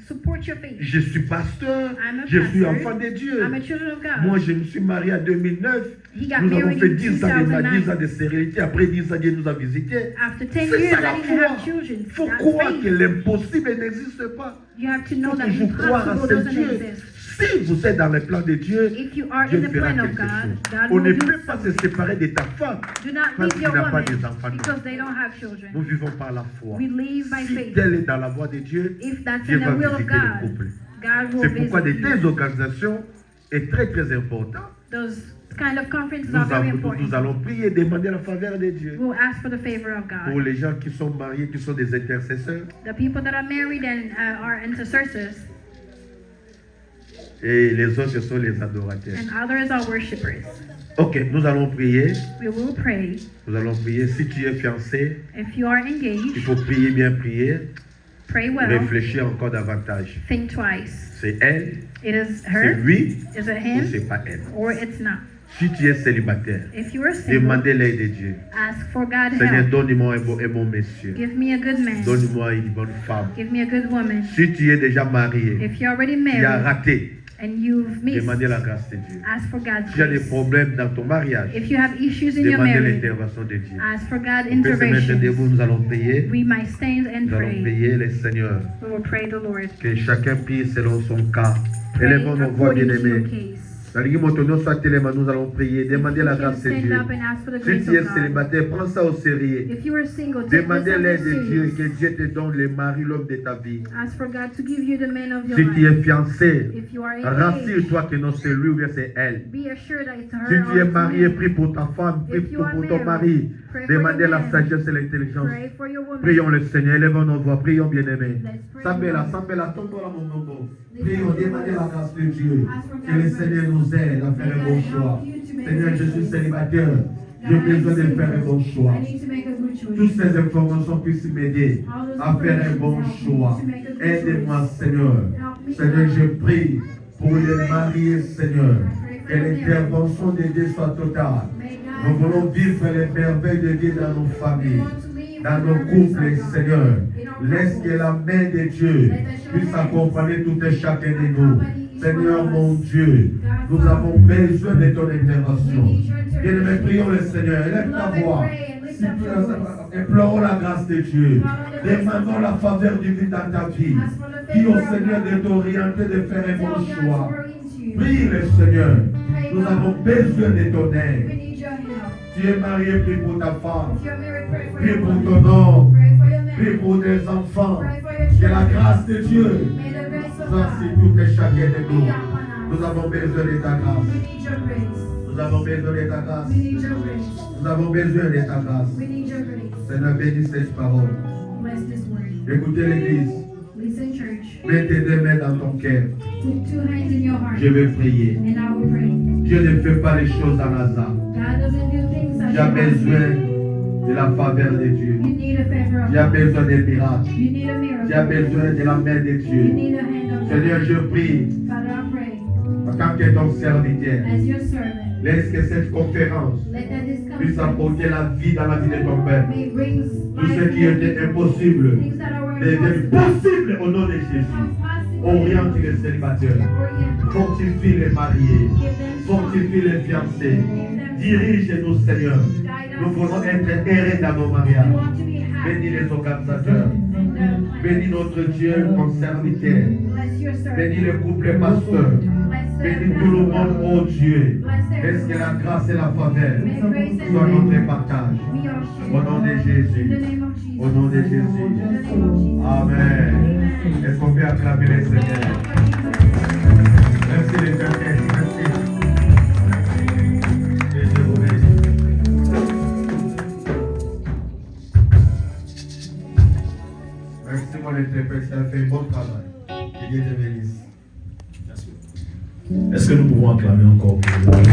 support your faith. Je suis pasteur, I'm a je suis pastor. enfant de Dieu. I'm a children of God. Moi, je me suis marié en 2009. He got Nous avons married fait in 10 ans, 10 ans 2009. de stérilité. Après 10 ans, Dieu nous a visités. After 10 C'est years, ça la I didn't have foi. children. Il faut That's croire que faith. l'impossible n'existe pas. You have to Il know faut that toujours croire à impossible ce doesn't Dieu. exist. Si vous êtes dans le plan de Dieu, If you are Dieu in the fera plan of quelque God, chose. God On ne will do peut pas se something. séparer de ta femme Do not parce leave qu'il your n'a pas woman des enfants. because they don't have children. Nous vivons par la foi. We live by Si faith. tel est dans la voie de Dieu, If that's Dieu in va the will of visiter le God, couple. God will C'est pourquoi de visit telles you. organisations est très très important. Those kind of conferences are very important. Nous allons prier et demander la faveur de Dieu. We'll ask for the favor of Pour God. les gens qui sont mariés, qui sont des intercesseurs, The people that are married and are intercessors, et les autres sont les adorateurs. and others are worshipers. Ok, nous allons prier. We will pray. Nous allons prier. Si tu es fiancé, If you are il engaged, faut prier, bien prier. pray well. Réfléchir encore davantage. Think twice. C'est elle, It is c'est her, lui, is it ou him, c'est pas elle. or it's not. Si tu es célibataire, If you are single, demandez l'aide de Dieu. ask for God's Seigneur, help. donne-moi un bon monsieur. Give me a good man. Donne-moi une bonne femme. Give me a good woman. Si tu es déjà marié, If you're already tu as married raté, and you've missed, demandez la grâce de Dieu. ask for God's Si tu as des grace. problèmes dans ton mariage, If you have issues in your demandez marriage, l'intervention de Dieu. ask for God's On peut se mettre intervention. debout, nous allons prier. We might stand and Nous allons pray. prier le Seigneur. We will pray the Lord. Que chacun prie selon son cas. Pray Élevons nos voix, according to your bien-aimés. case. Nous allons prier. Demandez la You can grâce de stand Dieu. up and ask for the Si grace tu es of God. célibataire, prends ça au sérieux. If you are single, take this Demandez l'aide de under Dieu, serious. que Dieu te donne le mari, l'homme de ta vie. Ask for God to give you the man of your Si tu life. es fiancé, If you are engaged, rassure-toi que non c'est lui ou bien c'est elle. be assured that it's her Si or tu es it's marié, him. prie pour ta femme, prie If you pour are ton mari. pray for Demandez your la man. sagesse et l'intelligence. Pray for your woman. Prions le Seigneur, élevons nos voix, prions bien-aimés. Let's pray. Sambela, tombe-la mon nombre. Prions, demandez la grâce de Dieu. Que le Seigneur nous aide à faire un bon choix. Seigneur, je suis célibataire. J'ai besoin de faire un bon choix. I need to make a good choice. Toutes ces informations puissent m'aider à faire un bon choix. Aide-moi, Seigneur. Seigneur, je prie pour les mariés, Seigneur. Que l'intervention de Dieu soit totale. Nous voulons vivre les merveilles de Dieu dans nos familles, dans nos couples, Seigneur. Laisse que la main de Dieu puisse accompagner tout et chacun de nous. Seigneur mon Dieu, nous avons besoin de ton intervention. Bien-aimés, prions le Seigneur. Lève ta voix. Implorons la grâce de Dieu. Demandons la faveur divine dans ta vie. Dis au Seigneur de t'orienter, de faire un bon choix. Prie le Seigneur. Nous avons besoin de ton We aide. need your help. Tu es marié, prie pour ta femme. If you're married, pray for Prie your pour woman. ton homme. Pray for your Prie man. pour tes enfants. Pray for your Que la children. grâce de Dieu May the grace of soit God sur tout et chacun de be nous. upon us. Nous avons besoin de ta grâce. We need your grace. Nous avons besoin de ta grâce. We need your grace. Nous avons besoin de ta grâce. We need your grace. Seigneur, bénis cette parole. Bless this word. Écoutez l'église. Listen, church. Mets tes deux mains dans ton cœur. Put two hands in your heart. Je vais prier. And I will pray. Dieu ne fait pas les choses en hasard. God doesn't do things Tu as besoin de la faveur de Dieu. You need a favor of Tu as God. besoin des miracles. You need a miracle. Tu as besoin de la main de You Dieu. need a hand of Seigneur, God. je prie, Father, I pray, en tant que ton serviteur, as your servant, laisse que cette conférence let that this puisse conference apporter la vie dans la vie de ton peuple. may brings Tout ce life qui était impossible things that are devient possible au nom de Jésus. Oriente les célibataires, fortifie les mariés, fortifie les fiancés, dirige-nous Seigneur. Nous voulons être errés dans nos mariages. Bénis les organisateurs, bénis notre Dieu, ton serviteur, bénis le couple pasteur, bénis tout le monde, oh Dieu. Laisse que la grâce et la faveur soient notre partage. Au nom de Jésus. Au nom de Jésus. Amen. Est-ce qu'on peut acclamer le Seigneur? Merci les Éternel. Merci. Et je vous remercie. Merci mon interprète, ça fait un bon travail. Que Dieu te bénisse. Merci. Est-ce que nous pouvons acclamer encore pour lui?